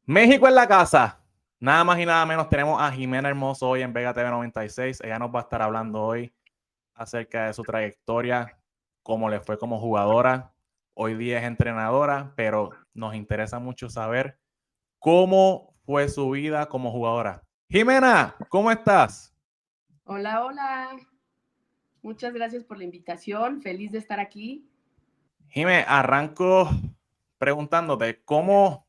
México en la casa. Nada más y nada menos tenemos a Jimena Hermoso hoy en Vega TV 96. Ella nos va a estar hablando hoy acerca de su trayectoria, cómo le fue como jugadora. Hoy día es entrenadora, pero nos interesa mucho saber cómo fue su vida como jugadora. Jimena, ¿cómo estás? Hola, hola. Muchas gracias por la invitación. Feliz de estar aquí. Jimena, arranco preguntándote ¿cómo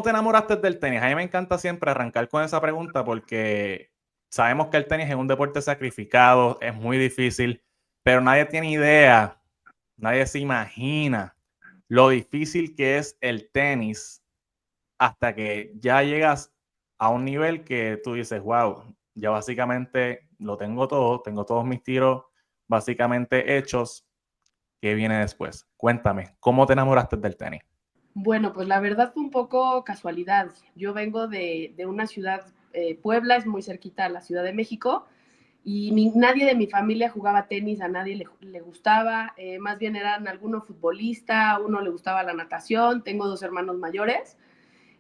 te enamoraste del tenis? A mí me encanta siempre arrancar con esa pregunta porque sabemos que el tenis es un deporte sacrificado, es muy difícil, pero nadie tiene idea, nadie se imagina lo difícil que es el tenis hasta que ya llegas a un nivel que tú dices, wow, ya básicamente lo tengo todo, tengo todos mis tiros básicamente hechos. ¿Qué viene después? Cuéntame, ¿cómo te enamoraste del tenis? Bueno, pues la verdad fue un poco casualidad. Yo vengo de una ciudad, Puebla es muy cerquita a la Ciudad de México, y nadie de mi familia jugaba tenis, a nadie le gustaba, más bien eran alguno futbolista, a uno le gustaba la natación, tengo dos hermanos mayores,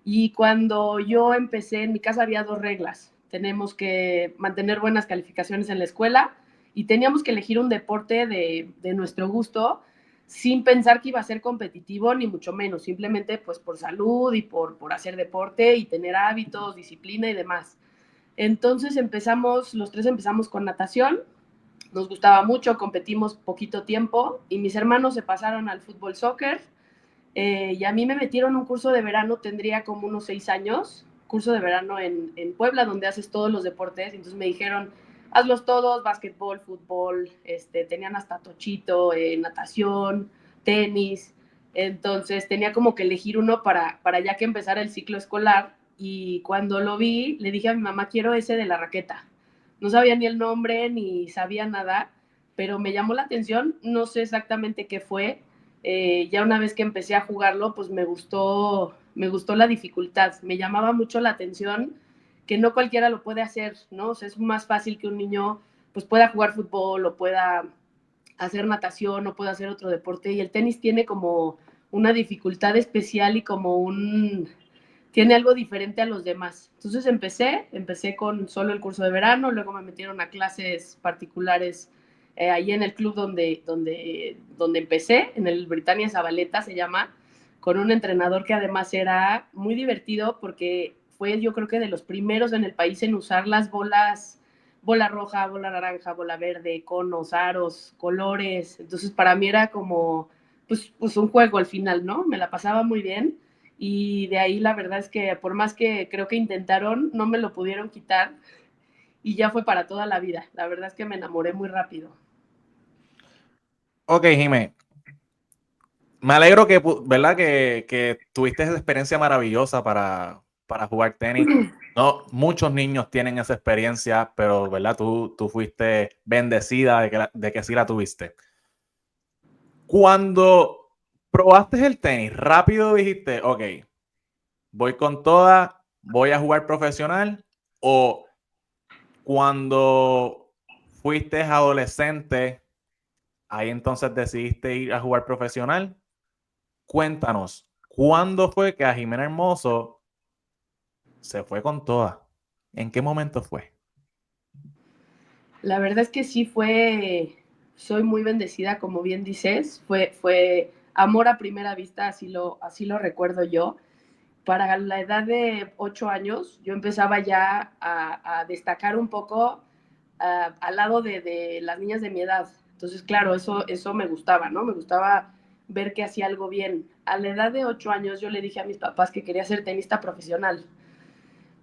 y cuando yo empecé, en mi casa había dos reglas. Tenemos que mantener buenas calificaciones en la escuela y teníamos que elegir un deporte de nuestro gusto sin pensar que iba a ser competitivo, ni mucho menos, simplemente pues por salud y por hacer deporte y tener hábitos, disciplina y demás. Entonces los tres empezamos con natación, nos gustaba mucho, competimos poquito tiempo y mis hermanos se pasaron al fútbol soccer, y a mí me metieron un curso de verano, tendría como unos 6 años, curso de verano en Puebla, donde haces todos los deportes. Entonces me dijeron, hazlos todos, básquetbol, fútbol, tenían hasta tochito, natación, tenis. Entonces tenía como que elegir uno para ya que empezara el ciclo escolar. Y cuando lo vi, le dije a mi mamá, quiero ese de la raqueta. No sabía ni el nombre, ni sabía nada, pero me llamó la atención, no sé exactamente qué fue. Ya una vez que empecé a jugarlo, pues me gustó la dificultad, me llamaba mucho la atención que no cualquiera lo puede hacer, ¿no? O sea, es más fácil que un niño pues pueda jugar fútbol o pueda hacer natación o pueda hacer otro deporte, y el tenis tiene como una dificultad especial y como tiene algo diferente a los demás. Entonces empecé con solo el curso de verano, luego me metieron a clases particulares, ahí en el club donde empecé, en el Britannia Zabaleta se llama, con un entrenador que además era muy divertido porque fue, yo creo que de los primeros en el país en usar las bolas, bola roja, bola naranja, bola verde, conos, aros, colores. Entonces para mí era como pues un juego al final, ¿no? Me la pasaba muy bien, y de ahí la verdad es que por más que creo que intentaron, no me lo pudieron quitar y ya fue para toda la vida. La verdad es que me enamoré muy rápido. Ok, Jimé, me alegro que, ¿verdad? Que tuviste esa experiencia maravillosa para jugar tenis. No, muchos niños tienen esa experiencia, pero, ¿verdad? Tú fuiste bendecida de que sí la tuviste. Cuando probaste el tenis, rápido dijiste, ok, voy con toda, voy a jugar profesional, o cuando fuiste adolescente, ahí entonces decidiste ir a jugar profesional. Cuéntanos, ¿cuándo fue que a Jimena Hermoso se fue con toda? ¿En qué momento fue? La verdad es que sí soy muy bendecida, como bien dices, fue amor a primera vista, así lo recuerdo yo. Para la edad de 8 años, yo empezaba ya a destacar un poco, al lado de las niñas de mi edad. Entonces, claro, eso me gustaba, ¿no? Me gustaba ver que hacía algo bien. A la edad de 8 años yo le dije a mis papás que quería ser tenista profesional.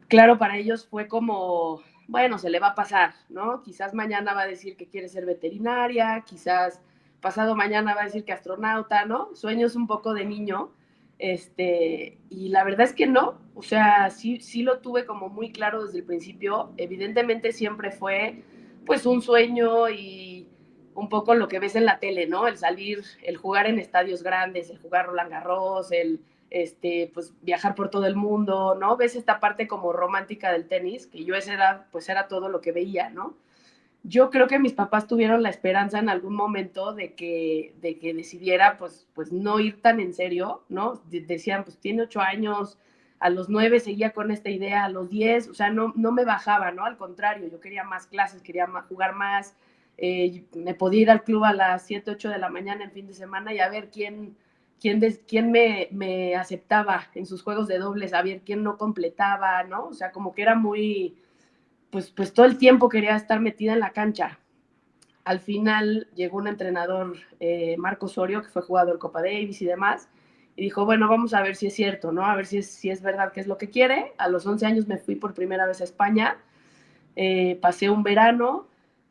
Claro, para ellos fue como, bueno, se le va a pasar, ¿no? Quizás mañana va a decir que quiere ser veterinaria, quizás pasado mañana va a decir que astronauta, ¿no? Sueños un poco de niño. Y la verdad es que no, o sea, sí lo tuve como muy claro desde el principio. Evidentemente siempre fue pues un sueño y un poco lo que ves en la tele, ¿no? El salir, el jugar en estadios grandes, el jugar Roland Garros, pues viajar por todo el mundo, ¿no? Ves esta parte como romántica del tenis, que yo a esa edad pues era todo lo que veía, ¿no? Yo creo que mis papás tuvieron la esperanza en algún momento de que decidiera pues no ir tan en serio, ¿no? Decían, pues tiene 8 años, a los 9 seguía con esta idea, a los 10, o sea, no me bajaba, ¿no? Al contrario, yo quería más clases, quería jugar más, me podía ir al club a las 7, 8 de la mañana en fin de semana y a ver quién me aceptaba en sus juegos de dobles, a ver quién no completaba, ¿no? O sea, como que era muy pues todo el tiempo quería estar metida en la cancha. Al final llegó un entrenador, Marco Osorio, que fue jugador Copa Davis y demás, y dijo, bueno, vamos a ver si es cierto, ¿no? A ver si es verdad que es lo que quiere. A los 11 años me fui por primera vez a España, pasé un verano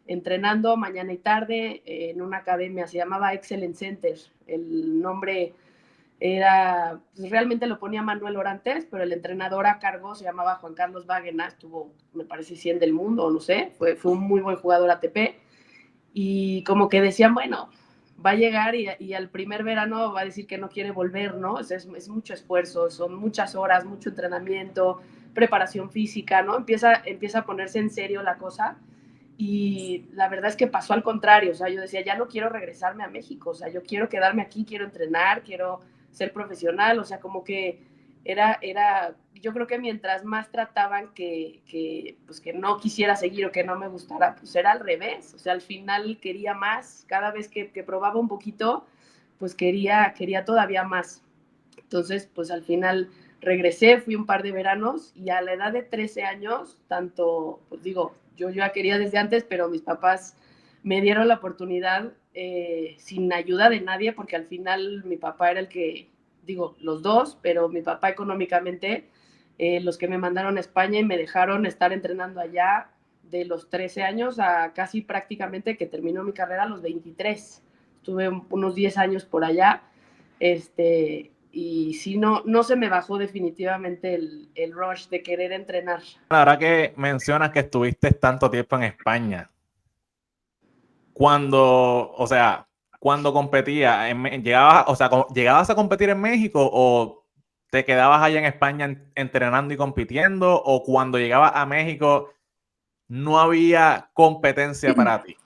entrenando mañana y tarde en una academia, se llamaba Excellence Center, el nombre era, pues realmente lo ponía Manuel Orantes, pero el entrenador a cargo se llamaba Juan Carlos Váguena, estuvo, me parece, 100 del mundo, no sé, fue un muy buen jugador ATP, y como que decían, bueno, va a llegar y al primer verano va a decir que no quiere volver, ¿no? Es mucho esfuerzo, son muchas horas, mucho entrenamiento, preparación física, ¿no? Empieza a ponerse en serio la cosa, y la verdad es que pasó al contrario, o sea, yo decía, ya no quiero regresarme a México, o sea, yo quiero quedarme aquí, quiero entrenar, quiero ser profesional, o sea, como que yo creo que mientras más trataban pues que no quisiera seguir o que no me gustara, pues era al revés, o sea, al final quería más, cada vez que probaba un poquito, pues quería todavía más. Entonces, pues al final regresé, fui un par de veranos y a la edad de 13 años, tanto, pues digo, yo ya quería desde antes, pero mis papás me dieron la oportunidad sin ayuda de nadie, porque al final mi papá era el que, digo, los dos, pero mi papá económicamente, los que me mandaron a España y me dejaron estar entrenando allá de los 13 años a casi prácticamente que terminó mi carrera a los 23. Estuve unos 10 años por allá, y sí, no se me bajó definitivamente el rush de querer entrenar. La verdad que mencionas que estuviste tanto tiempo en España. O sea, cuando competía, llegabas, o sea, ¿llegabas a competir en México o te quedabas allá en España entrenando y compitiendo? ¿O cuando llegabas a México no había competencia para ti?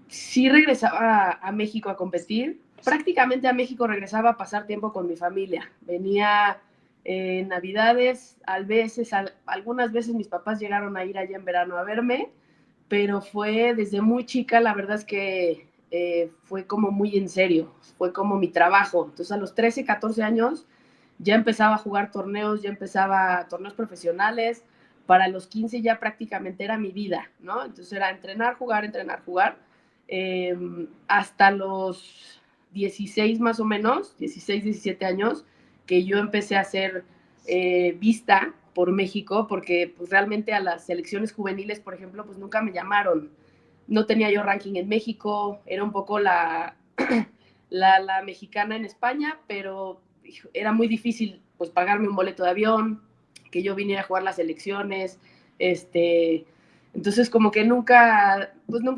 Sí regresaba a México a competir. Prácticamente a México regresaba a pasar tiempo con mi familia. Venía en Navidades, algunas veces mis papás llegaron a ir allá en verano a verme, pero fue desde muy chica, la verdad es que fue como muy en serio, fue como mi trabajo. Entonces a los 13, 14 años ya empezaba a jugar torneos, ya empezaba torneos profesionales. Para los 15 ya prácticamente era mi vida, ¿no? Entonces era entrenar, jugar, entrenar, jugar. Hasta los 16 más o menos, 16, 17 años, que yo empecé a ser vista por México, porque pues, realmente a las selecciones juveniles, por ejemplo, pues nunca me llamaron. No tenía yo ranking en México, era un poco la mexicana en España, pero era muy difícil pues pagarme un boleto de avión, que yo viniera a jugar las elecciones, entonces como que nunca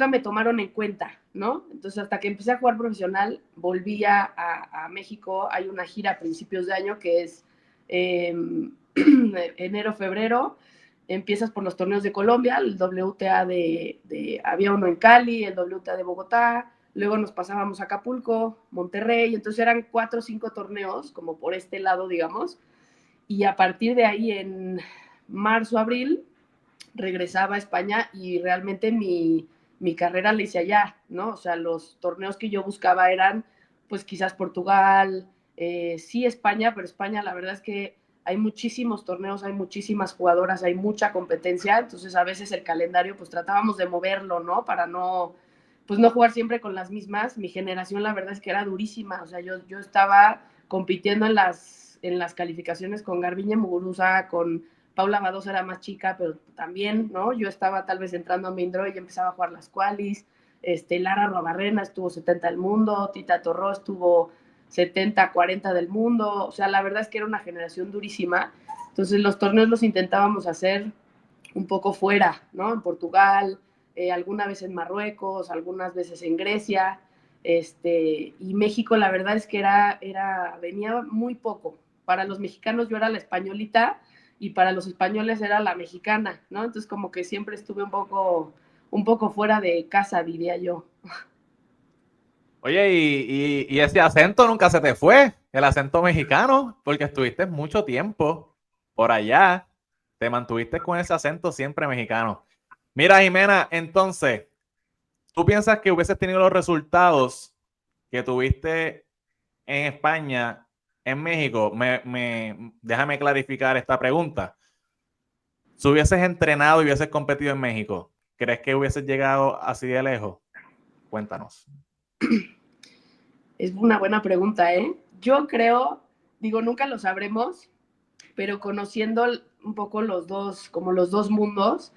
me tomaron en cuenta, ¿no? Entonces hasta que empecé a jugar profesional, volví a México, hay una gira a principios de año que es enero, febrero, empiezas por los torneos de Colombia, el WTA había uno en Cali, el WTA de Bogotá, luego nos pasábamos a Acapulco, Monterrey, entonces eran 4 o 5 torneos, como por este lado, digamos, y a partir de ahí en marzo, abril, regresaba a España y realmente mi carrera la hice allá, ¿no? O sea, los torneos que yo buscaba eran, pues quizás Portugal, sí España, pero España la verdad es que hay muchísimos torneos, hay muchísimas jugadoras, hay mucha competencia, entonces a veces el calendario pues tratábamos de moverlo, ¿no? Para pues no jugar siempre con las mismas. Mi generación la verdad es que era durísima, o sea, yo estaba compitiendo en las calificaciones con Garbiñe Muguruza, con Paula Badosa era más chica, pero también, ¿no? Yo estaba tal vez entrando a Mindro y empezaba a jugar las qualis. Lara Robarrena estuvo 70 del mundo, Tita Torró estuvo 70, 40 del mundo. O sea, la verdad es que era una generación durísima. Entonces los torneos los intentábamos hacer un poco fuera, ¿no? En Portugal, alguna vez en Marruecos, algunas veces en Grecia. Y México, la verdad es que venía muy poco. Para los mexicanos yo era la españolita y para los españoles era la mexicana, ¿no? Entonces como que siempre estuve un poco fuera de casa, diría yo. Oye, y ese acento nunca se te fue, el acento mexicano, porque estuviste mucho tiempo por allá, te mantuviste con ese acento siempre mexicano. Mira, Jimena, entonces, ¿tú piensas que hubieses tenido los resultados que tuviste en España, en México? Déjame clarificar esta pregunta. Si hubieses entrenado y hubieses competido en México, ¿crees que hubieses llegado así de lejos? Cuéntanos. Es una buena pregunta, ¿eh? Yo creo, digo, nunca lo sabremos, pero conociendo un poco los dos, como los dos mundos,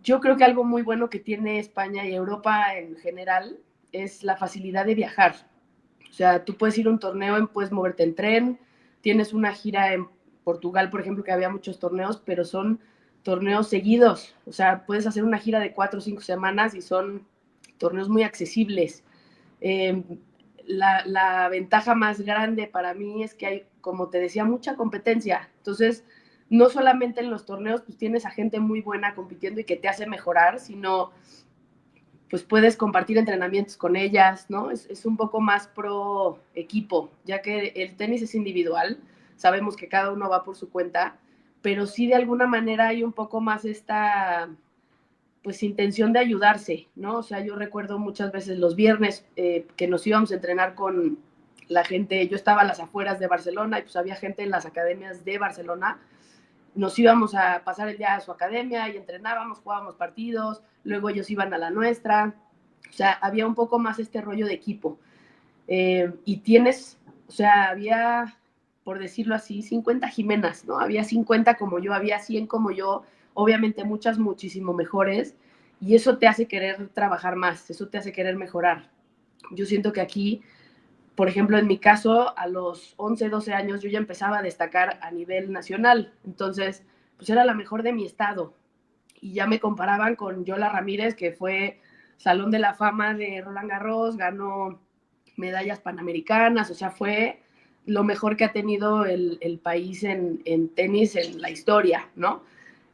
yo creo que algo muy bueno que tiene España y Europa en general es la facilidad de viajar. O sea, tú puedes ir a un torneo, puedes moverte en tren, tienes una gira en Portugal, por ejemplo, que había muchos torneos, pero son torneos seguidos. O sea, puedes hacer una gira de 4 o 5 semanas y son torneos muy accesibles. Eh, la ventaja más grande para mí es que hay, como te decía, mucha competencia. Entonces, no solamente en los torneos, pues tienes a gente muy buena compitiendo y que te hace mejorar, sino pues puedes compartir entrenamientos con ellas, ¿no? Es un poco más pro equipo, ya que el tenis es individual, sabemos que cada uno va por su cuenta, pero sí de alguna manera hay un poco más esta pues intención de ayudarse, ¿no? O sea, yo recuerdo muchas veces los viernes que nos íbamos a entrenar con la gente, yo estaba a las afueras de Barcelona y pues había gente en las academias de Barcelona, nos íbamos a pasar el día a su academia y entrenábamos, jugábamos partidos, luego ellos iban a la nuestra, o sea, había un poco más este rollo de equipo. Y tienes, o sea, había, por decirlo así, 50 Jimenas, ¿no? Había 50 como yo, había 100 como yo, obviamente muchas muchísimo mejores, y eso te hace querer trabajar más, eso te hace querer mejorar. Yo siento que aquí, por ejemplo, en mi caso, a los 11, 12 años yo ya empezaba a destacar a nivel nacional, entonces, pues era la mejor de mi estado, y ya me comparaban con Yola Ramírez, que fue Salón de la Fama de Roland Garros, ganó medallas panamericanas, o sea, fue lo mejor que ha tenido el país en tenis en la historia, ¿no?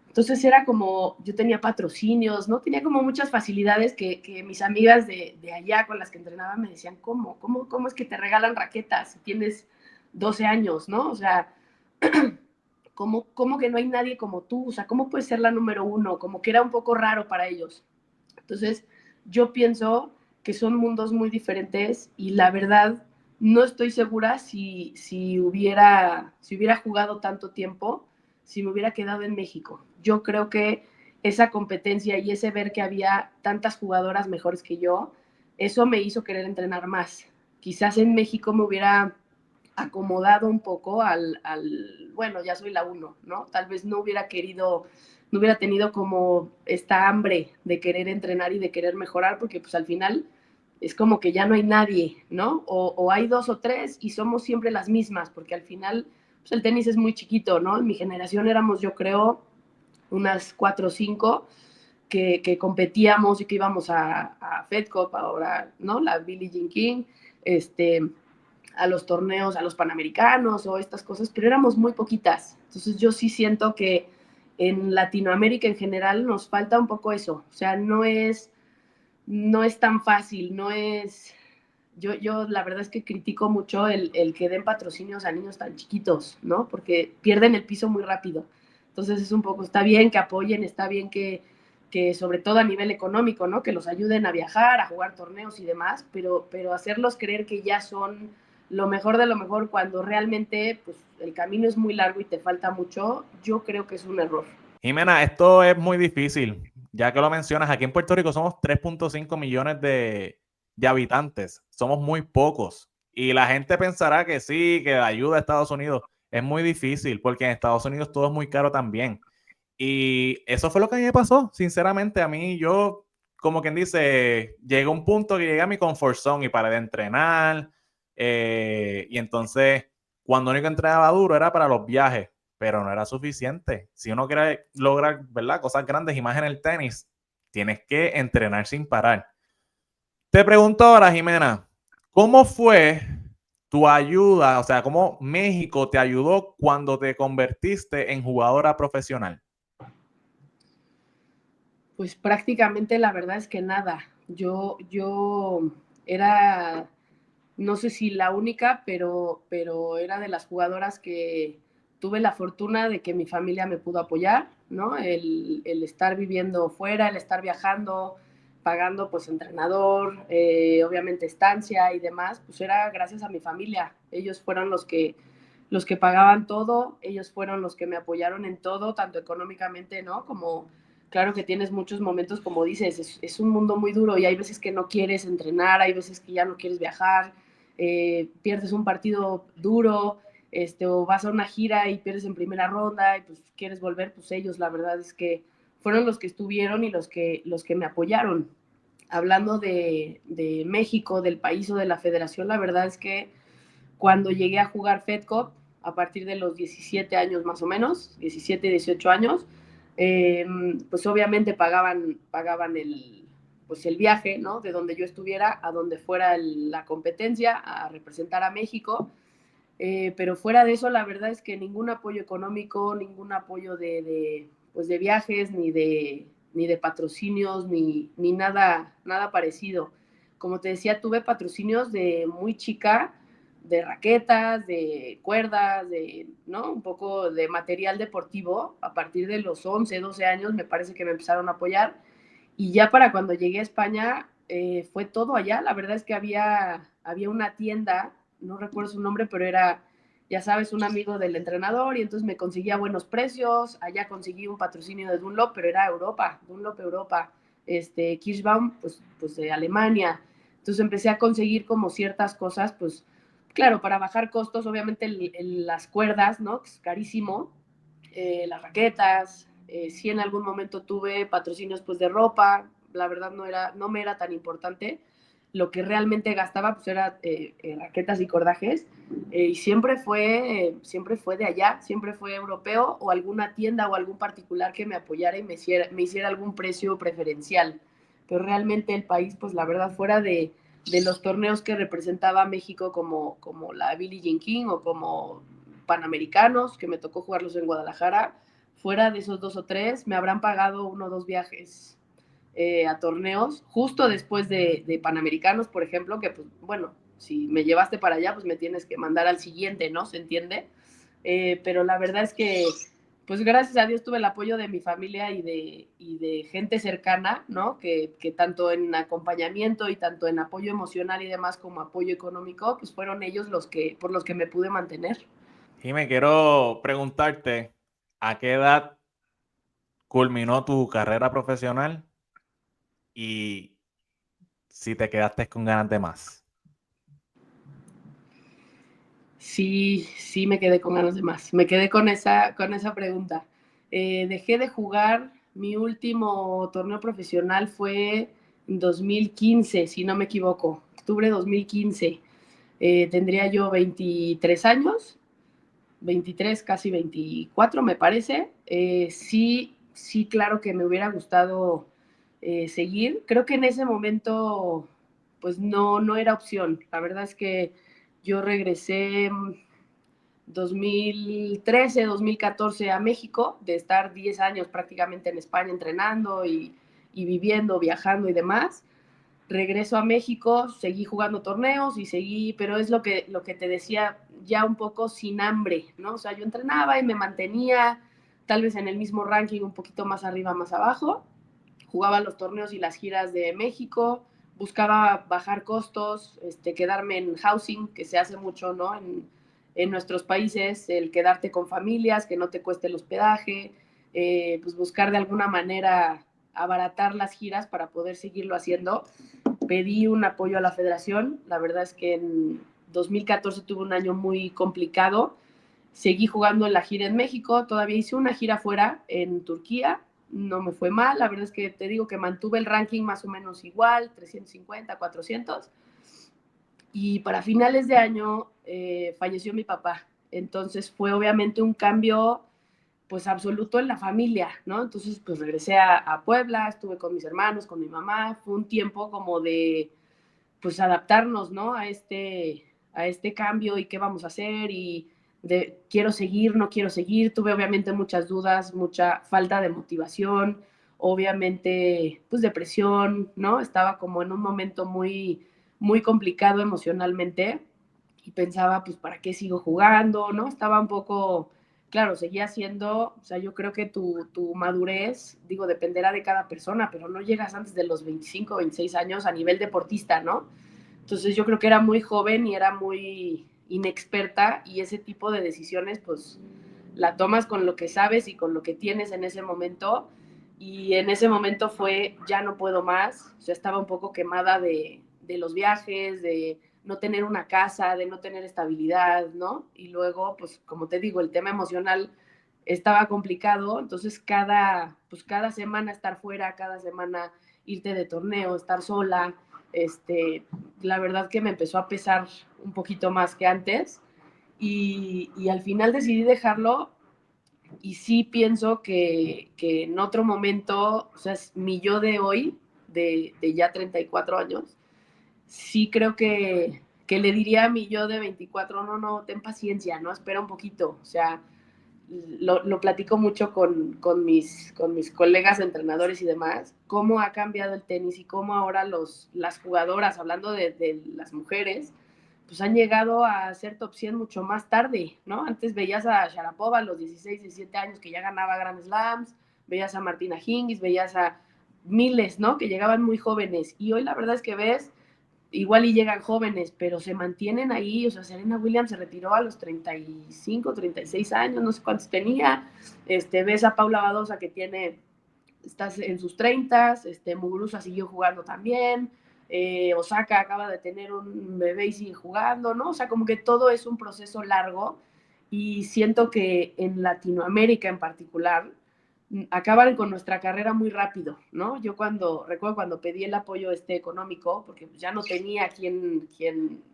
Entonces era como, yo tenía patrocinios, ¿no? Tenía como muchas facilidades que mis amigas de allá con las que entrenaba me decían, ¿cómo es que te regalan raquetas si tienes 12 años, ¿no? O sea, ¿cómo que no hay nadie como tú? O sea, ¿cómo puedes ser la número uno? Como que era un poco raro para ellos. Entonces, yo pienso que son mundos muy diferentes y la verdad no estoy segura si hubiera jugado tanto tiempo, si me hubiera quedado en México. Yo creo que esa competencia y ese ver que había tantas jugadoras mejores que yo, eso me hizo querer entrenar más. Quizás en México me hubiera acomodado un poco bueno, ya soy la uno, ¿no? Tal vez no hubiera querido, no hubiera tenido como esta hambre de querer entrenar y de querer mejorar, porque pues al final es como que ya no hay nadie, ¿no? O hay dos o tres y somos siempre las mismas, porque al final pues el tenis es muy chiquito, ¿no? En mi generación éramos, yo creo, unas 4 o 5 que competíamos y que íbamos a Fed Cup ahora, ¿no? La Billie Jean King, a los torneos, a los panamericanos o estas cosas, pero éramos muy poquitas. Entonces yo sí siento que en Latinoamérica en general nos falta un poco eso. O sea, no es tan fácil, no es... Yo la verdad es que critico mucho el que den patrocinios a niños tan chiquitos, ¿no? Porque pierden el piso muy rápido. Entonces es un poco, está bien que apoyen, está bien que sobre todo a nivel económico, ¿no? Que los ayuden a viajar, a jugar torneos y demás, pero hacerlos creer que ya son lo mejor de lo mejor cuando realmente pues, el camino es muy largo y te falta mucho, yo creo que es un error. Jimena, esto es muy difícil, ya que lo mencionas. Aquí en Puerto Rico somos 3.5 millones de habitantes, somos muy pocos. Y la gente pensará que sí, que la ayuda a Estados Unidos es muy difícil, porque en Estados Unidos todo es muy caro también. Y eso fue lo que a mí me pasó, sinceramente. A mí, yo, como quien dice, llegué a un punto que llegué a mi comfort zone y paré de entrenar. Y entonces, cuando único entrenaba duro era para los viajes, pero no era suficiente. Si uno quiere lograr, ¿verdad?, cosas grandes y más en el tenis, tienes que entrenar sin parar. Te pregunto ahora, Jimena, ¿cómo fue tu ayuda, o sea, cómo México te ayudó cuando te convertiste en jugadora profesional. Pues prácticamente la verdad es que nada. Yo era, no sé si la única, pero era de las jugadoras que tuve la fortuna de que mi familia me pudo apoyar, ¿no? El estar viviendo fuera, el estar viajando, pagando pues entrenador, obviamente estancia y demás, pues era gracias a mi familia. Ellos fueron los que pagaban todo, ellos fueron los que me apoyaron en todo, tanto económicamente, ¿no? Como, claro que tienes muchos momentos, como dices, es un mundo muy duro y hay veces que no quieres entrenar, hay veces que ya no quieres viajar, pierdes un partido duro, o vas a una gira y pierdes en primera ronda y pues quieres volver, pues ellos la verdad es que fueron los que estuvieron y los que me apoyaron. Hablando de México, del país o de la federación, la verdad es que cuando llegué a jugar Fed Cup, a partir de los 17 años más o menos, 17, 18 años, pues obviamente pagaban pues el viaje, ¿no? De donde yo estuviera a donde fuera la competencia, a representar a México. Pero fuera de eso, la verdad es que ningún apoyo económico, ningún apoyo pues de viajes, ni de patrocinios, ni nada, nada parecido. Como te decía, tuve patrocinios de muy chica, de raquetas, de cuerdas, ¿no? Un poco de material deportivo. A partir de los 11, 12 años me parece que me empezaron a apoyar. Y ya para cuando llegué a España, fue todo allá. La verdad es que había una tienda, no recuerdo su nombre, pero era, ya sabes, un amigo del entrenador y entonces me conseguía buenos precios. Allá conseguí un patrocinio de Dunlop, pero era Europa, Dunlop Europa, Kirschbaum, pues de Alemania. Entonces empecé a conseguir como ciertas cosas, pues claro, para bajar costos, obviamente las cuerdas, ¿no? Que es carísimo, las raquetas, sí en algún momento tuve patrocinios pues de ropa, la verdad no me era tan importante, lo que realmente gastaba pues era raquetas y cordajes, y siempre fue de allá, siempre fue europeo o alguna tienda o algún particular que me apoyara y me hiciera algún precio preferencial, pero realmente el país pues la verdad fuera de los torneos que representaba a México como la Billie Jean King o como Panamericanos, que me tocó jugarlos en Guadalajara, fuera de esos dos o tres, me habrán pagado uno o dos viajes a torneos, justo después de Panamericanos, por ejemplo, que pues bueno, si me llevaste para allá, pues me tienes que mandar al siguiente, ¿no? ¿Se entiende? Pero la verdad es que, pues gracias a Dios tuve el apoyo de mi familia y de gente cercana, ¿no? Que tanto en acompañamiento y tanto en apoyo emocional y demás como apoyo económico, pues fueron ellos por los que me pude mantener. Y me quiero preguntarte, ¿a qué edad culminó tu carrera profesional y si te quedaste con ganas de más? Sí, sí me quedé con ganas de más. Me quedé con esa pregunta. Dejé de jugar, mi último torneo profesional fue en 2015, si no me equivoco, octubre de 2015. Tendría yo 23 años, 23, casi 24 me parece. Sí, sí, claro que me hubiera gustado seguir. Creo que en ese momento pues no era opción. La verdad es que yo regresé 2013, 2014 a México, de estar 10 años prácticamente en España entrenando y viviendo, viajando y demás. Regreso a México, seguí jugando torneos y seguí, pero es lo que te decía, ya un poco sin hambre, ¿no? O sea, yo entrenaba y me mantenía tal vez en el mismo ranking, un poquito más arriba, más abajo, jugaba los torneos y las giras de México, buscaba bajar costos, quedarme en housing, que se hace mucho, ¿no? En nuestros países, el quedarte con familias, que no te cueste el hospedaje, pues buscar de alguna manera abaratar las giras para poder seguirlo haciendo. Pedí un apoyo a la federación, la verdad es que en 2014 tuve un año muy complicado, seguí jugando en la gira en México, todavía hice una gira fuera en Turquía, no me fue mal, la verdad es que te digo que mantuve el ranking más o menos igual, 350, 400, y para finales de año falleció mi papá, entonces fue obviamente un cambio pues absoluto en la familia, ¿no? Entonces pues regresé a Puebla, estuve con mis hermanos, con mi mamá, fue un tiempo como de pues adaptarnos, ¿no? a este cambio y qué vamos a hacer y de quiero seguir, no quiero seguir. Tuve obviamente muchas dudas, mucha falta de motivación, obviamente pues depresión, ¿no? Estaba como en un momento muy, muy complicado emocionalmente y pensaba pues ¿para qué sigo jugando? ¿No? Estaba un poco, claro, seguía siendo, o sea, yo creo que tu madurez, digo, dependerá de cada persona, pero no llegas antes de los 25, 26 años a nivel deportista, ¿no? Entonces yo creo que era muy joven y era muy inexperta y ese tipo de decisiones pues la tomas con lo que sabes y con lo que tienes en ese momento y en ese momento fue ya no puedo más, o sea, estaba un poco quemada de los viajes, de no tener una casa, de no tener estabilidad, ¿no? Y luego, pues como te digo, el tema emocional estaba complicado, entonces pues cada semana estar fuera, cada semana irte de torneo, estar sola, la verdad que me empezó a pesar un poquito más que antes y al final decidí dejarlo y sí pienso que en otro momento, o sea, mi yo de hoy, de ya 34 años, sí creo que le diría a mi yo de 24, no, no, ten paciencia, no, espera un poquito, o sea, lo platico mucho con mis colegas entrenadores y demás, cómo ha cambiado el tenis y cómo ahora las jugadoras, hablando de las mujeres, pues han llegado a ser top 100 mucho más tarde, ¿no? Antes veías a Sharapova a los 16, 17 años que ya ganaba Grand Slams, veías a Martina Hingis, veías a miles, ¿no? Que llegaban muy jóvenes. Y hoy la verdad es que ves igual y llegan jóvenes, pero se mantienen ahí. O sea, Serena Williams se retiró a los 35, 36 años, no sé cuántos tenía. Ves a Paula Badosa que está en sus 30, Muguruza siguió jugando también. Osaka acaba de tener un bebé y sigue jugando, ¿no? O sea, como que todo es un proceso largo y siento que en Latinoamérica en particular acaban con nuestra carrera muy rápido, ¿no? Yo recuerdo cuando pedí el apoyo económico, porque ya no tenía quien,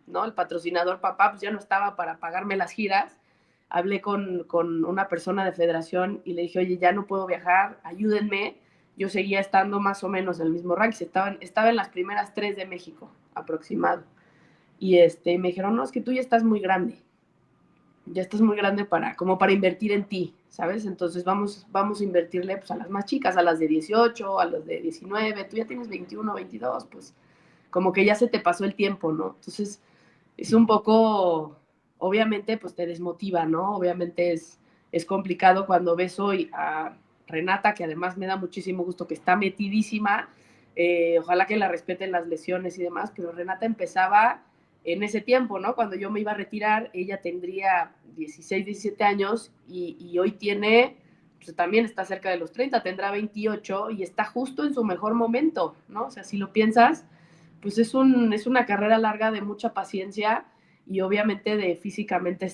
¿no? El patrocinador papá, pues ya no estaba para pagarme las giras, hablé con una persona de federación y le dije, oye, ya no puedo viajar, ayúdenme. Yo seguía estando más o menos en el mismo ranking, estaba en las primeras 3 de México, aproximado. Y me dijeron, no, es que tú ya estás muy grande como para invertir en ti, ¿sabes? Entonces vamos a invertirle pues, a las más chicas, a las de 18, a las de 19, tú ya tienes 21, 22, pues como que ya se te pasó el tiempo, ¿no? Entonces es un poco, obviamente, pues te desmotiva, ¿no? Obviamente es complicado cuando ves hoy a Renata, que además me da muchísimo gusto, que está metidísima, ojalá que la respeten las lesiones y demás, pero Renata empezaba en ese tiempo, ¿no? Cuando yo me iba a retirar, ella tendría 16, 17 años y hoy tiene, pues también está cerca de los 30, tendrá 28 y está justo en su mejor momento, ¿no? O sea, si lo piensas, pues es una carrera larga de mucha paciencia y obviamente de físicamente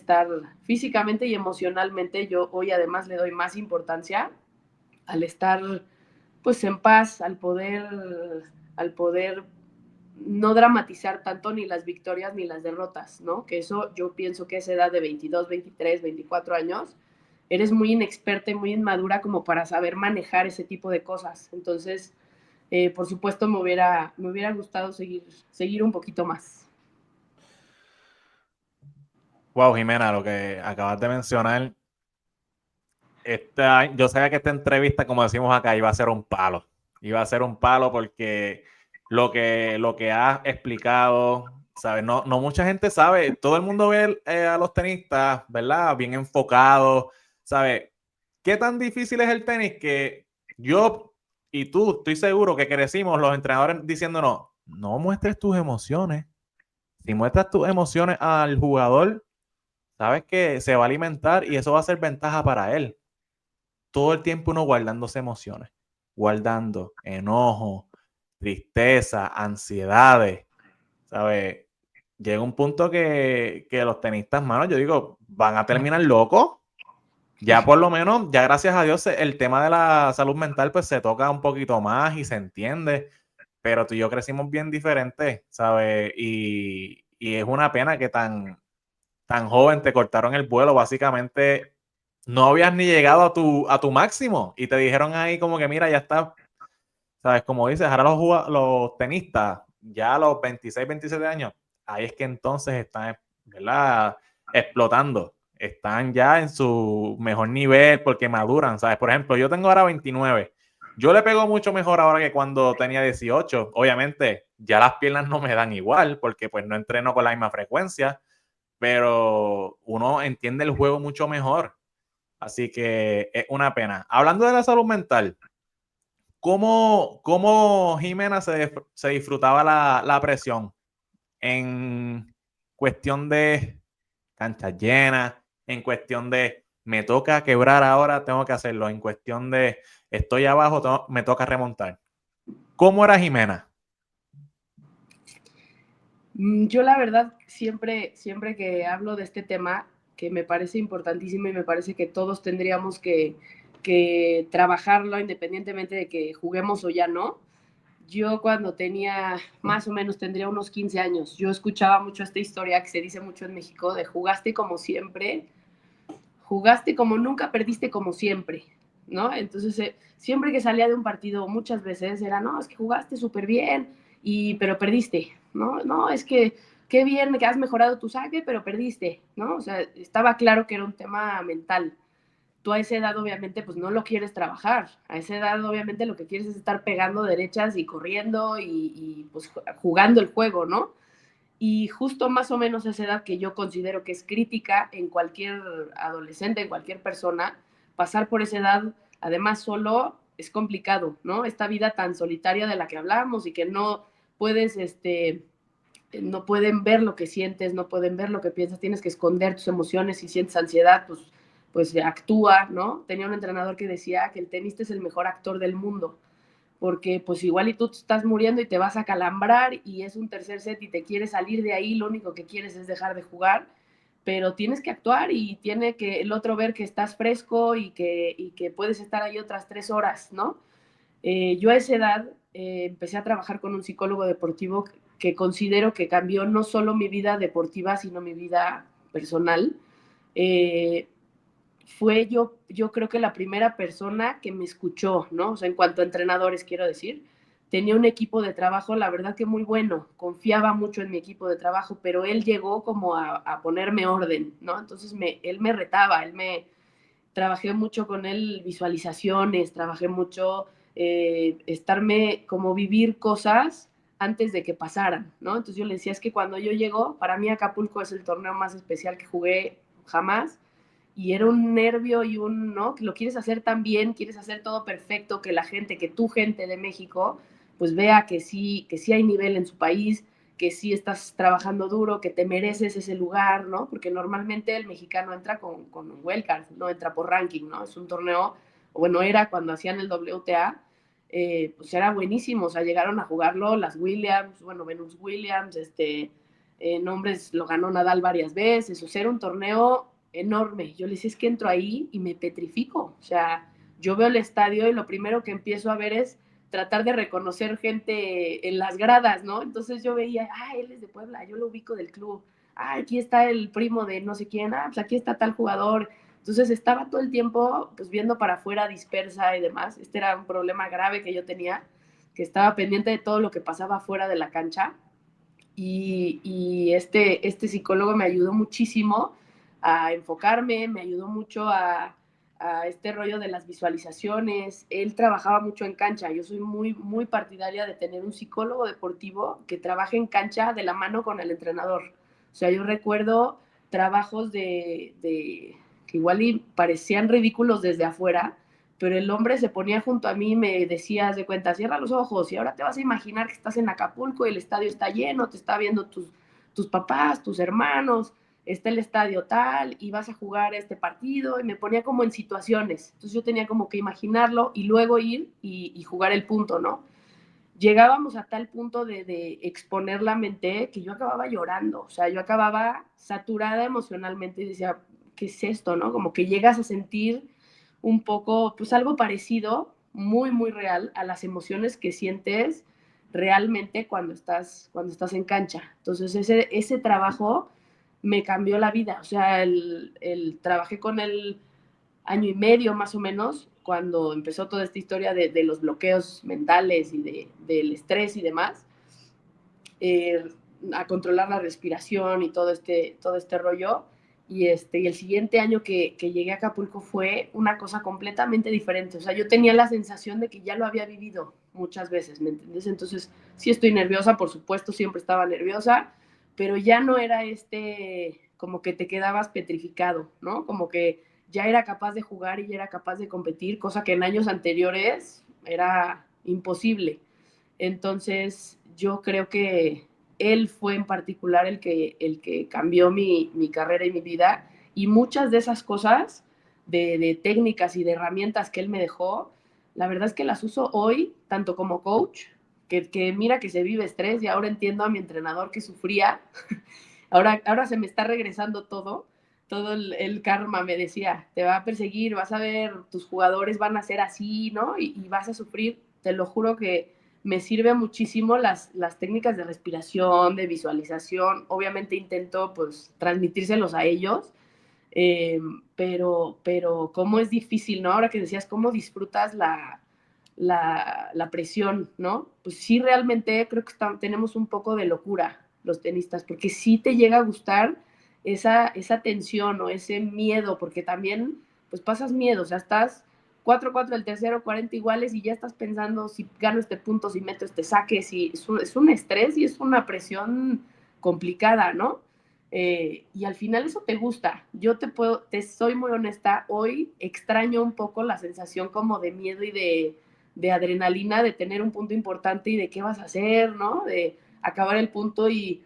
y emocionalmente, yo hoy además le doy más importancia al estar pues en paz, al poder no dramatizar tanto ni las victorias ni las derrotas, ¿no? Que eso yo pienso que a esa edad de 22, 23, 24 años, eres muy inexperta y muy inmadura como para saber manejar ese tipo de cosas. Entonces, por supuesto, me hubiera gustado seguir un poquito más. Wow, Jimena, lo que acabas de mencionar, yo sabía que esta entrevista, como decimos acá, iba a ser un palo. Iba a ser un palo porque lo que has explicado, ¿sabes? No, no mucha gente sabe. Todo el mundo ve a los tenistas, ¿verdad? Bien enfocados, ¿sabes? ¿Qué tan difícil es el tenis que yo y tú, estoy seguro que crecimos los entrenadores diciéndonos, no muestres tus emociones. Si muestras tus emociones al jugador, sabes que se va a alimentar y eso va a ser ventaja para él. Todo el tiempo uno guardándose emociones, guardando enojo, tristeza, ansiedades, ¿sabes? Llega un punto que los tenistas, mano, yo digo, van a terminar locos. Ya por lo menos, ya gracias a Dios, el tema de la salud mental pues se toca un poquito más y se entiende, pero tú y yo crecimos bien diferentes, ¿sabes? Y es una pena que tan joven te cortaron el vuelo, básicamente no habías ni llegado a tu máximo y te dijeron ahí como que mira, ya está, sabes, como dices, ahora los tenistas, ya a los 26, 27 años, ahí es que entonces están ¿verdad? Explotando. Están ya en su mejor nivel porque maduran, ¿sabes? Por ejemplo, yo tengo ahora 29. Yo le pego mucho mejor ahora que cuando tenía 18. Obviamente, ya las piernas no me dan igual porque pues no entreno con la misma frecuencia, pero uno entiende el juego mucho mejor. Así que es una pena. Hablando de la salud mental, ¿cómo Jimena se disfrutaba la presión en cuestión de canchas llenas, en cuestión de me toca quebrar ahora, tengo que hacerlo, en cuestión de estoy abajo, me toca remontar? ¿Cómo era Jimena? Yo la verdad, siempre que hablo de este tema, que me parece importantísimo y me parece que todos tendríamos que trabajarlo independientemente de que juguemos o ya no. Yo cuando tenía, más o menos tendría unos 15 años, yo escuchaba mucho esta historia que se dice mucho en México de jugaste como siempre, jugaste como nunca, perdiste como siempre, ¿no? Entonces, siempre que salía de un partido, muchas veces era, no, es que jugaste súper bien, pero perdiste, ¿no? No, es que qué bien que has mejorado tu saque, pero perdiste, ¿no? O sea, estaba claro que era un tema mental. Tú a esa edad obviamente pues no lo quieres trabajar, a esa edad obviamente lo que quieres es estar pegando derechas y corriendo y pues jugando el juego, ¿no? Y justo más o menos esa edad que yo considero que es crítica en cualquier adolescente, en cualquier persona, pasar por esa edad, además solo, es complicado, ¿no? Esta vida tan solitaria de la que hablamos y que no puedes, no pueden ver lo que sientes, no pueden ver lo que piensas, tienes que esconder tus emociones. Si sientes ansiedad, pues actúa, ¿no? Tenía un entrenador que decía que el tenista es el mejor actor del mundo, porque pues igual y tú te estás muriendo y te vas a calambrar y es un tercer set y te quieres salir de ahí, lo único que quieres es dejar de jugar, pero tienes que actuar y tiene que el otro ver que estás fresco y que puedes estar ahí otras 3 horas, ¿no? Yo a esa edad empecé a trabajar con un psicólogo deportivo que considero que cambió no solo mi vida deportiva, sino mi vida personal. Eh, Fue yo creo que la primera persona que me escuchó, ¿no? O sea, en cuanto a entrenadores, quiero decir, tenía un equipo de trabajo, la verdad que muy bueno, confiaba mucho en mi equipo de trabajo, pero él llegó como a ponerme orden, ¿no? Entonces él me retaba, trabajé mucho con él visualizaciones, trabajé mucho estarme como vivir cosas antes de que pasaran, ¿no? Entonces yo le decía, es que cuando yo llego, para mí Acapulco es el torneo más especial que jugué jamás, y era un nervio y ¿no? Que lo quieres hacer tan bien, quieres hacer todo perfecto, que la gente, que tu gente de México, pues vea que sí hay nivel en su país, que sí estás trabajando duro, que te mereces ese lugar, ¿no? Porque normalmente el mexicano entra con un wildcard, no entra por ranking, ¿no? Es un torneo, bueno, era cuando hacían el WTA, pues era buenísimo, o sea, llegaron a jugarlo las Williams, bueno, Venus Williams, nombres, lo ganó Nadal varias veces, o sea, era un torneo enorme. Yo le decía, es que entro ahí y me petrifico, o sea, yo veo el estadio y lo primero que empiezo a ver es tratar de reconocer gente en las gradas, ¿no? Entonces yo veía, él es de Puebla, yo lo ubico del club, aquí está el primo de no sé quién, pues aquí está tal jugador. Entonces estaba todo el tiempo pues viendo para afuera dispersa y demás. Este era un problema grave que yo tenía, que estaba pendiente de todo lo que pasaba fuera de la cancha. Y este psicólogo me ayudó muchísimo a enfocarme, me ayudó mucho a este rollo de las visualizaciones. Él trabajaba mucho en cancha. Yo soy muy, muy partidaria de tener un psicólogo deportivo que trabaje en cancha de la mano con el entrenador. O sea, yo recuerdo trabajos que igual y parecían ridículos desde afuera, pero el hombre se ponía junto a mí y me decía, de cuenta, cierra los ojos y ahora te vas a imaginar que estás en Acapulco y el estadio está lleno, te está viendo tus papás, tus hermanos, está el estadio tal y vas a jugar este partido, y me ponía como en situaciones. Entonces yo tenía como que imaginarlo y luego ir y jugar el punto, ¿no? Llegábamos a tal punto de exponer la mente que yo acababa llorando, o sea, yo acababa saturada emocionalmente y decía, ¿qué es esto, no? Como que llegas a sentir un poco, pues algo parecido, muy, muy real a las emociones que sientes realmente cuando estás en cancha. Entonces, ese trabajo me cambió la vida, o sea, trabajé con él año y medio más o menos, cuando empezó toda esta historia de los bloqueos mentales y del estrés y demás. Eh, a controlar la respiración y todo este rollo. Y el siguiente año que llegué a Acapulco fue una cosa completamente diferente. O sea, yo tenía la sensación de que ya lo había vivido muchas veces, ¿me entiendes? Entonces, sí estoy nerviosa, por supuesto, siempre estaba nerviosa, pero ya no era como que te quedabas petrificado, ¿no? Como que ya era capaz de jugar y ya era capaz de competir, cosa que en años anteriores era imposible. Entonces, yo creo que él fue en particular el que cambió mi carrera y mi vida. Y muchas de esas cosas, de técnicas y de herramientas que él me dejó, la verdad es que las uso hoy, tanto como coach, que mira que se vive estrés y ahora entiendo a mi entrenador que sufría. Ahora se me está regresando todo el karma, me decía, te va a perseguir, vas a ver, tus jugadores van a ser así, ¿no? Y vas a sufrir, te lo juro que me sirve muchísimo las técnicas de respiración, de visualización. Obviamente intento pues transmitírselos a ellos, eh, pero cómo es difícil, ¿no? Ahora que decías, cómo disfrutas la presión, ¿no? Pues sí, realmente creo que tenemos un poco de locura los tenistas, porque sí te llega a gustar esa tensión o ese miedo, porque también pues pasas miedo, o sea, estás 4-4 el tercero, 40 iguales y ya estás pensando si gano este punto, si meto este saque, si es un estrés y es una presión complicada, ¿no? Y al final eso te gusta. Yo te soy muy honesta, hoy extraño un poco la sensación como de miedo y de adrenalina, de tener un punto importante y de qué vas a hacer, ¿no? De acabar el punto y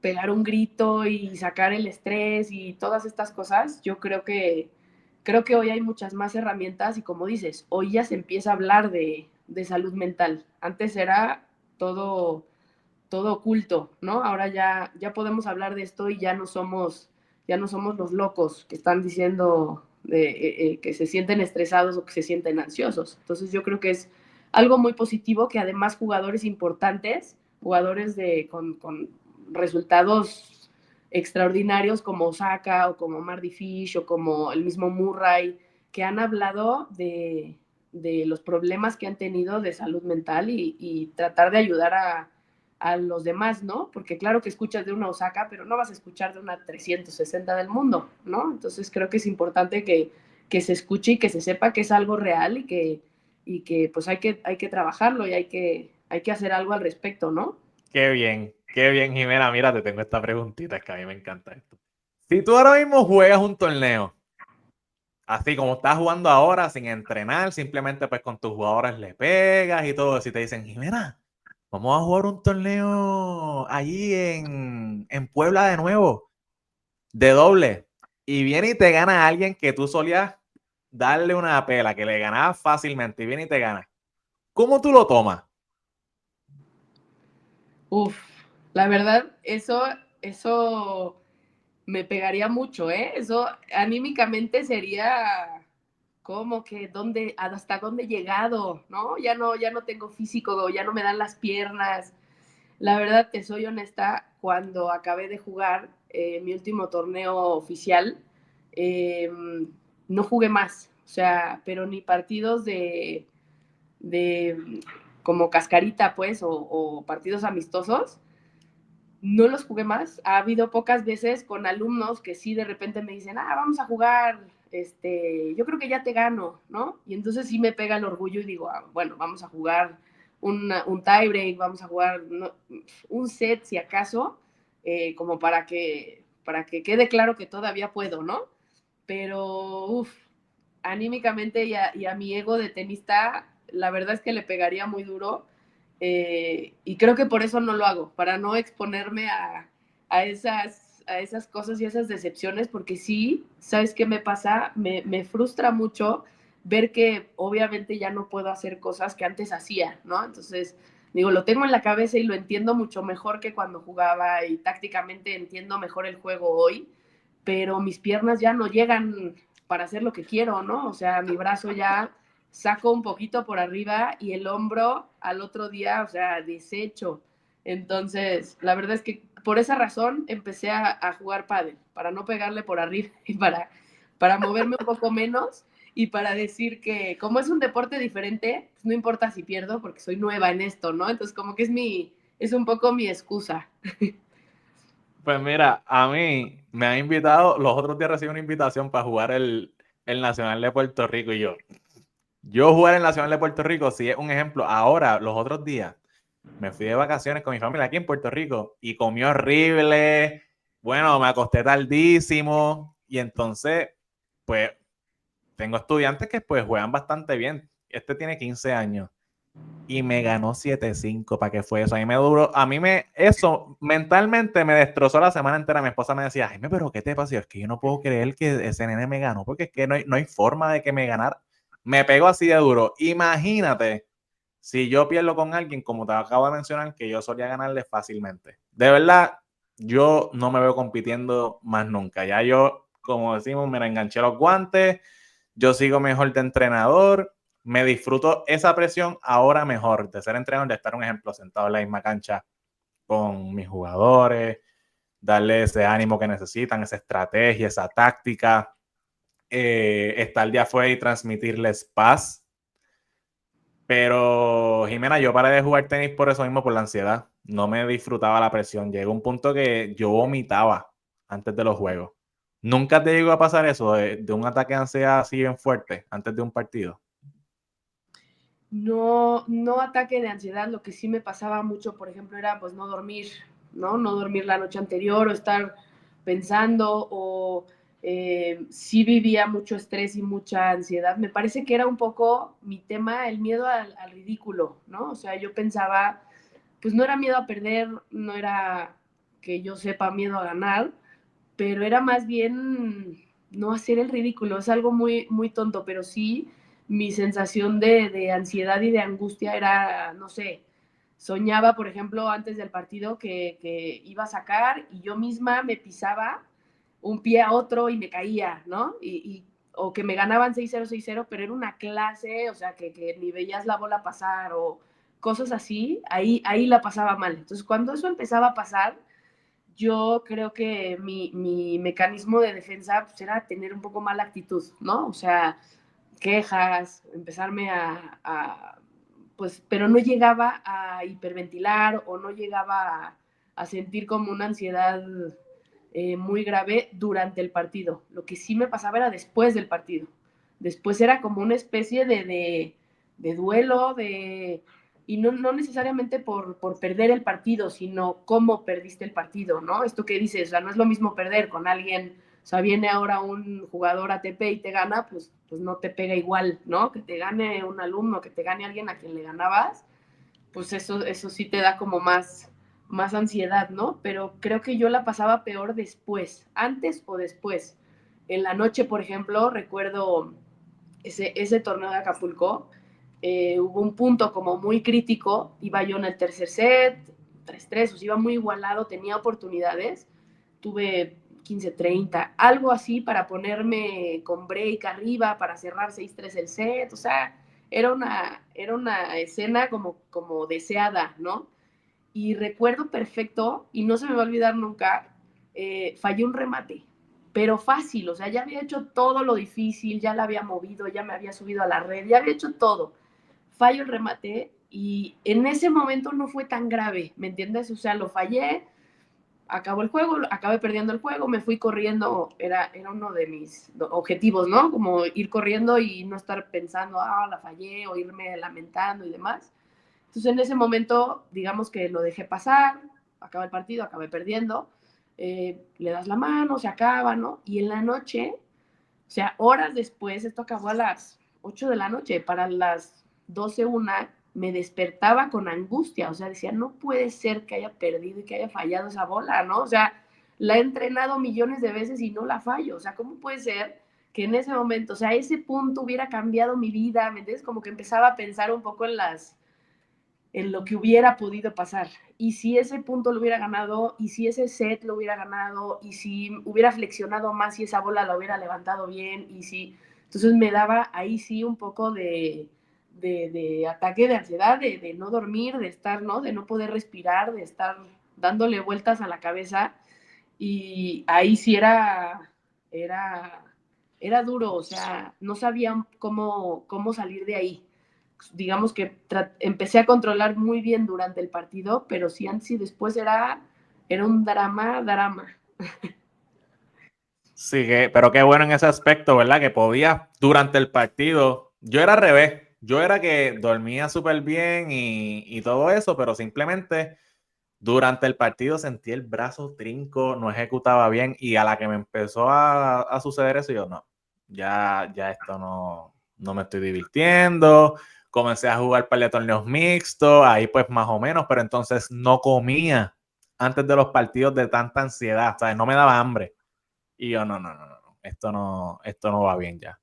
pegar un grito y sacar el estrés y todas estas cosas. Yo creo que hoy hay muchas más herramientas y como dices, hoy ya se empieza a hablar de salud mental. Antes era todo todo oculto, ¿no? Ahora ya podemos hablar de esto y ya no somos los locos que están diciendo que se sienten estresados o que se sienten ansiosos. Entonces yo creo que es algo muy positivo que además jugadores importantes, jugadores con resultados extraordinarios como Osaka o como Mardy Fish o como el mismo Murray, que han hablado de los problemas que han tenido de salud mental y tratar de ayudar a los demás, ¿no? Porque claro que escuchas de una Osaka, pero no vas a escuchar de una 360 del mundo, ¿no? Entonces creo que es importante que se escuche y que se sepa que es algo real y que pues hay que trabajarlo y hay que hacer algo al respecto, ¿no? Qué bien, Jimena. Mira, te tengo esta preguntita, es que a mí me encanta esto. Si tú ahora mismo juegas un torneo, así como estás jugando ahora, sin entrenar, simplemente pues con tus jugadores le pegas y todo eso, y te dicen, Jimena, vamos a jugar un torneo allí en Puebla de nuevo, de doble, y viene y te gana alguien que tú solías darle una pela, que le ganabas fácilmente, y viene y te gana. ¿Cómo tú lo tomas? Uf, la verdad, eso me pegaría mucho, ¿eh? Eso anímicamente sería como que hasta dónde he llegado, ¿no? Ya no tengo físico, ya no me dan las piernas. La verdad, te soy honesta, cuando acabé de jugar mi último torneo oficial, eh, no jugué más, o sea, pero ni partidos de como cascarita, pues, o partidos amistosos, no los jugué más. Ha habido pocas veces con alumnos que sí de repente me dicen, vamos a jugar, yo creo que ya te gano, ¿no? Y entonces sí me pega el orgullo y digo, bueno, vamos a jugar un tie break, vamos a jugar un set si acaso, como para que quede claro que todavía puedo, ¿no? Pero, uff, anímicamente y a mi ego de tenista, la verdad es que le pegaría muy duro. Y creo que por eso no lo hago, para no exponerme a esas cosas y esas decepciones, porque sí, ¿sabes qué me pasa? Me frustra mucho ver que obviamente ya no puedo hacer cosas que antes hacía, ¿no? Entonces, digo, lo tengo en la cabeza y lo entiendo mucho mejor que cuando jugaba y tácticamente entiendo mejor el juego hoy, pero mis piernas ya no llegan para hacer lo que quiero, ¿no? O sea, mi brazo ya saco un poquito por arriba y el hombro al otro día, o sea, deshecho. Entonces, la verdad es que por esa razón empecé a jugar pádel, para no pegarle por arriba y para moverme un poco menos y para decir que como es un deporte diferente, pues no importa si pierdo porque soy nueva en esto, ¿no? Entonces, como que es un poco mi excusa. Pues mira, a mí me han invitado, los otros días recibí una invitación para jugar el Nacional de Puerto Rico y yo jugar el Nacional de Puerto Rico, si es un ejemplo, ahora, los otros días, me fui de vacaciones con mi familia aquí en Puerto Rico y comí horrible, bueno, me acosté tardísimo y entonces, pues, tengo estudiantes que pues juegan bastante bien. Este tiene 15 años y me ganó 7-5. ¿Para qué fue eso? A mí me duró, eso mentalmente me destrozó la semana entera. Mi esposa me decía, Jaime, pero ¿qué te pasó? Es que yo no puedo creer que ese nene me ganó, porque es que no hay forma de que me ganara. Me pegó así de duro. Imagínate si yo pierdo con alguien, como te acabo de mencionar, que yo solía ganarle fácilmente. De verdad, yo no me veo compitiendo más nunca. Ya yo, como decimos, me enganché los guantes, yo sigo mejor de entrenador, me disfruto esa presión ahora mejor de ser entrenador, de estar, un ejemplo, sentado en la misma cancha con mis jugadores, darle ese ánimo que necesitan, esa estrategia, esa táctica, estar de afuera y transmitirles paz. Pero, Jimena, yo paré de jugar tenis por eso mismo, por la ansiedad. No me disfrutaba la presión. Llegó un punto que yo vomitaba antes de los juegos. ¿Nunca te llegó a pasar eso de un ataque de ansiedad así bien fuerte antes de un partido? No, no ataque de ansiedad, lo que sí me pasaba mucho, por ejemplo, era pues no dormir, ¿no? No dormir la noche anterior o estar pensando o sí vivía mucho estrés y mucha ansiedad. Me parece que era un poco mi tema, el miedo al ridículo, ¿no? O sea, yo pensaba, pues no era miedo a perder, no era que yo sepa miedo a ganar, pero era más bien no hacer el ridículo. Es algo muy, muy tonto, pero sí mi sensación de ansiedad y de angustia era, no sé, soñaba, por ejemplo, antes del partido que iba a sacar y yo misma me pisaba un pie a otro y me caía, ¿no? O que me ganaban 6-0, 6-0, pero era una clase, o sea, que ni veías la bola pasar o cosas así, ahí la pasaba mal. Entonces, cuando eso empezaba a pasar, yo creo que mi mecanismo de defensa pues, era tener un poco mala actitud, ¿no? O sea, quejas, empezarme pues, pero no llegaba a hiperventilar o no llegaba a sentir como una ansiedad muy grave durante el partido. Lo que sí me pasaba era después del partido. Después era como una especie de duelo, y no necesariamente por perder el partido, sino cómo perdiste el partido, ¿no? Esto que dices, o sea, no es lo mismo perder con alguien, o sea, viene ahora un jugador ATP y te gana, pues no te pega igual, ¿no? Que te gane un alumno, que te gane alguien a quien le ganabas, pues eso sí te da como más ansiedad, ¿no? Pero creo que yo la pasaba peor después, antes o después. En la noche, por ejemplo, recuerdo ese torneo de Acapulco, hubo un punto como muy crítico, iba yo en el tercer set, 3-3, o sea, iba muy igualado, tenía oportunidades, tuve 15-30, algo así para ponerme con break arriba, para cerrar 6-3 el set, o sea, era una escena como deseada, ¿no? Y recuerdo perfecto, y no se me va a olvidar nunca, fallé un remate, pero fácil, o sea, ya había hecho todo lo difícil, ya la había movido, ya me había subido a la red, ya había hecho todo. Fallo el remate y en ese momento no fue tan grave, ¿me entiendes? O sea, lo fallé, acabó el juego, acabé perdiendo el juego, me fui corriendo, era uno de mis objetivos, ¿no? Como ir corriendo y no estar pensando, la fallé, o irme lamentando y demás. Entonces en ese momento, digamos que lo dejé pasar, acaba el partido, acabé perdiendo, le das la mano, se acaba, ¿no? Y en la noche, o sea, horas después, esto acabó a las 8 de la noche, para las 12 una, me despertaba con angustia, o sea, decía, no puede ser que haya perdido y que haya fallado esa bola, ¿no? O sea, la he entrenado millones de veces y no la fallo, o sea, ¿cómo puede ser que en ese momento, o sea, ese punto hubiera cambiado mi vida? ¿Me entiendes? Como que empezaba a pensar un poco en lo que hubiera podido pasar. Y si ese punto lo hubiera ganado, y si ese set lo hubiera ganado, y si hubiera flexionado más y esa bola la hubiera levantado bien, y si... Entonces me daba ahí sí un poco de ataque de ansiedad, de no dormir, de estar, ¿no? De no poder respirar, de estar dándole vueltas a la cabeza. Y ahí sí era, era duro, o sea, no sabían cómo salir de ahí. Digamos que empecé a controlar muy bien durante el partido, pero sí antes y después era Era un drama, drama. Sí, pero qué bueno en ese aspecto, ¿verdad? Que podía durante el partido. Yo era al revés. Yo era que dormía súper bien y todo eso, pero simplemente durante el partido sentí el brazo trinco, no ejecutaba bien y a la que me empezó a suceder eso, yo no, ya esto no me estoy divirtiendo. Comencé a jugar par de torneos mixtos, ahí pues más o menos, pero entonces no comía antes de los partidos de tanta ansiedad, ¿sabes? No me daba hambre. Y yo, no, esto no va bien ya.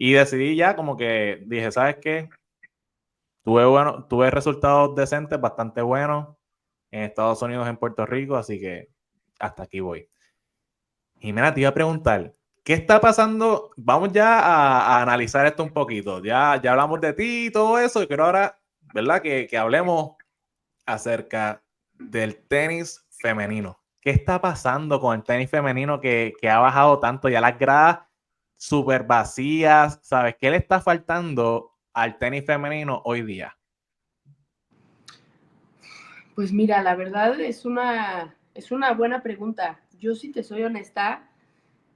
Y decidí ya como que dije, ¿sabes qué? Tuve resultados decentes, bastante buenos en Estados Unidos, en Puerto Rico, así que hasta aquí voy. Jimena, te iba a preguntar, ¿qué está pasando? Vamos ya a analizar esto un poquito. Ya hablamos de ti y todo eso, y quiero ahora, ¿verdad? Que hablemos acerca del tenis femenino. ¿Qué está pasando con el tenis femenino que ha bajado tanto? Ya las gradas súper vacías, ¿sabes? ¿Qué le está faltando al tenis femenino hoy día? Pues mira, la verdad es una buena pregunta. Yo, si te soy honesta,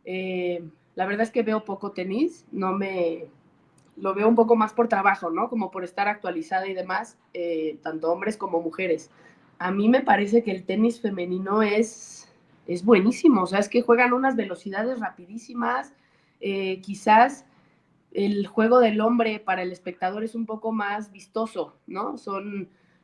la verdad es que veo poco tenis, no me, lo veo un poco más por trabajo, ¿no? Como por estar actualizada y demás, tanto hombres como mujeres. A mí me parece que el tenis femenino es buenísimo, o sea, es que juegan unas velocidades rapidísimas, quizás el juego del hombre para el espectador es un poco más vistoso, ¿no?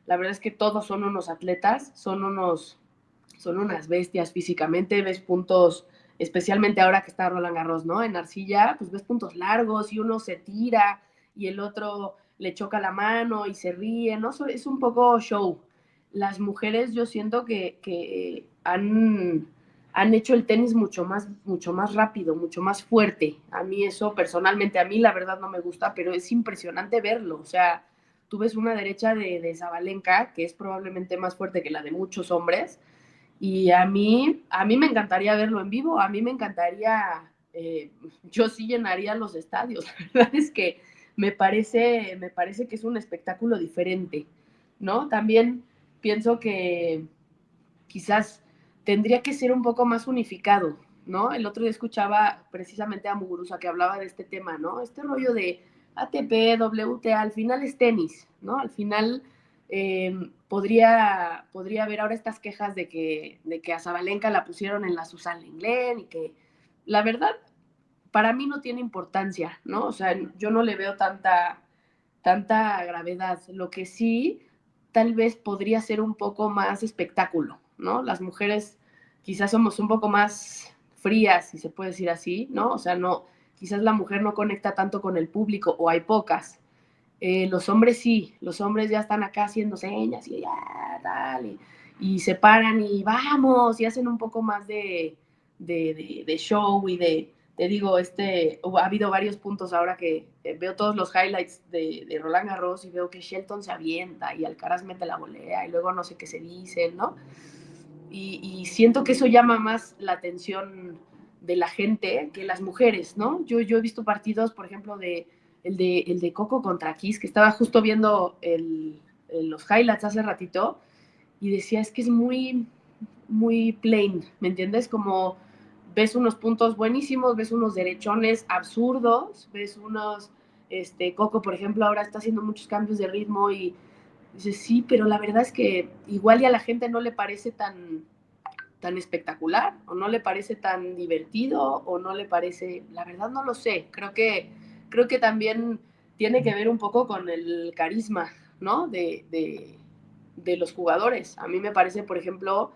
La verdad es que todos son unos atletas, son unas bestias físicamente, ves puntos, especialmente ahora que está Roland Garros, ¿no? En arcilla, pues ves puntos largos y uno se tira y el otro le choca la mano y se ríe, ¿no? Es un poco show. Las mujeres yo siento que han hecho el tenis mucho más rápido, mucho más fuerte. A mí eso personalmente, a mí la verdad no me gusta, pero es impresionante verlo. O sea, tú ves una derecha de Zabalenka, que es probablemente más fuerte que la de muchos hombres, y a mí me encantaría verlo en vivo, a mí me encantaría, yo sí llenaría los estadios. La verdad es que me parece que es un espectáculo diferente, ¿no? También pienso que quizás tendría que ser un poco más unificado, ¿no? El otro día escuchaba precisamente a Muguruza que hablaba de este tema, ¿no? Este rollo de ATP, WTA, al final es tenis, ¿no? Al final podría haber ahora estas quejas de que a Zabalenka la pusieron en la Susan Lenglen y que la verdad para mí no tiene importancia, ¿no? O sea, yo no le veo tanta gravedad. Lo que sí, tal vez podría ser un poco más espectáculo, ¿no? Las mujeres quizás somos un poco más frías, si se puede decir así, ¿no? O sea, no, quizás la mujer no conecta tanto con el público o hay pocas. Los hombres sí, los hombres ya están acá haciendo señas y ya, tal, y se paran y vamos, y hacen un poco más de show y te digo, ha habido varios puntos ahora que veo todos los highlights de Roland Garros y veo que Shelton se avienta y Alcaraz mete la volea y luego no sé qué se dicen, ¿no? Y siento que eso llama más la atención de la gente que las mujeres, ¿no? Yo he visto partidos, por ejemplo, el de Coco contra Kiss, que estaba justo viendo los highlights hace ratito, y decía, es que es muy plain, ¿me entiendes? Como ves unos puntos buenísimos, ves unos derechones absurdos, ves unos, Coco, por ejemplo, ahora está haciendo muchos cambios de ritmo y dices, sí, pero la verdad es que igual y a la gente no le parece tan espectacular, o no le parece tan divertido, o no le parece, la verdad no lo sé, creo que también tiene que ver un poco con el carisma, ¿no? De los jugadores. A mí me parece, por ejemplo,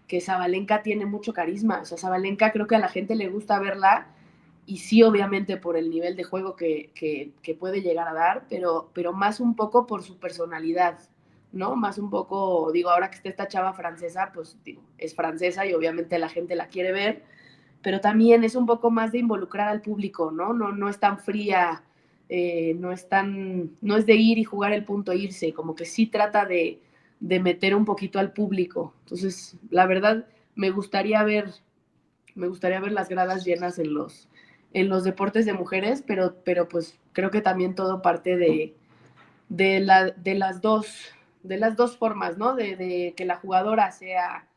que Zabalenka tiene mucho carisma, o sea, Zabalenka creo que a la gente le gusta verla, y sí, obviamente por el nivel de juego que puede llegar a dar, pero más un poco por su personalidad, ¿no? Más un poco, digo, ahora que está esta chava francesa, pues digo, es francesa y obviamente la gente la quiere ver, pero también es un poco más de involucrar al público, ¿no? No es tan fría, no es de ir y jugar el punto e irse, como que sí trata de meter un poquito al público. Entonces, la verdad, me gustaría ver, me gustaría ver las gradas llenas en los deportes de mujeres, pero pues creo que también todo parte de las dos formas, ¿no? De que la jugadora sea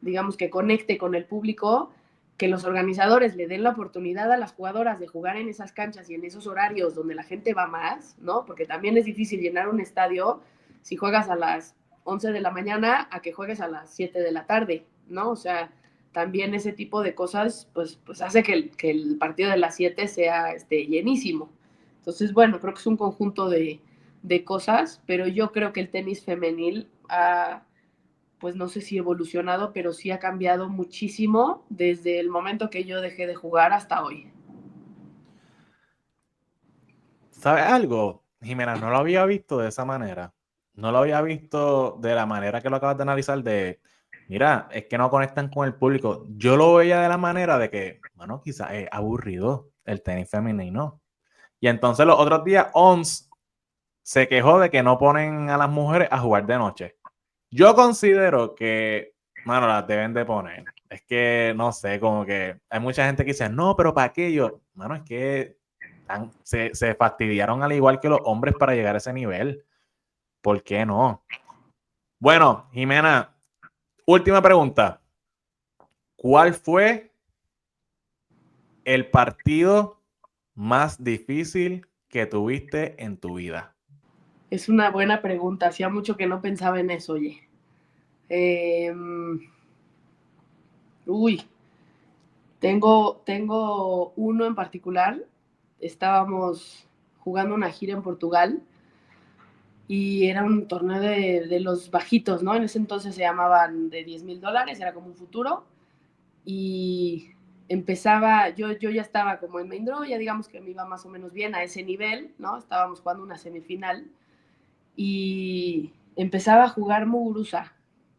digamos, que conecte con el público, que los organizadores le den la oportunidad a las jugadoras de jugar en esas canchas y en esos horarios donde la gente va más, ¿no? Porque también es difícil llenar un estadio si juegas a las 11 de la mañana a que juegues a las 7 de la tarde, ¿no? O sea, también ese tipo de cosas, pues hace que el partido de las 7 sea llenísimo. Entonces, bueno, creo que es un conjunto de cosas, pero yo creo que el tenis femenil ha, pues no sé si evolucionado, pero sí ha cambiado muchísimo desde el momento que yo dejé de jugar hasta hoy. ¿Sabes algo, Jimena? No lo había visto de esa manera. No lo había visto de la manera que lo acabas de analizar de, mira, es que no conectan con el público. Yo lo veía de la manera de que, bueno, quizás es aburrido el tenis femenino. Y entonces los otros días, ONS se quejó de que no ponen a las mujeres a jugar de noche. Yo considero que, bueno, las deben de poner. Es que, no sé, como que hay mucha gente que dice, no, pero ¿para qué yo? Bueno, es que se fastidiaron al igual que los hombres para llegar a ese nivel. ¿Por qué no? Bueno, Jimena, última pregunta. ¿Cuál fue el partido más difícil que tuviste en tu vida? Es una buena pregunta. Hacía mucho que no pensaba en eso, oye. Eh, uy, tengo uno en particular. Estábamos jugando una gira en Portugal y era un torneo de los bajitos, ¿no? En ese entonces se llamaban de $10,000, era como un futuro. Y empezaba, yo ya estaba como en main draw, ya digamos que me iba más o menos bien a ese nivel, ¿no? Estábamos jugando una semifinal y empezaba a jugar Muguruza.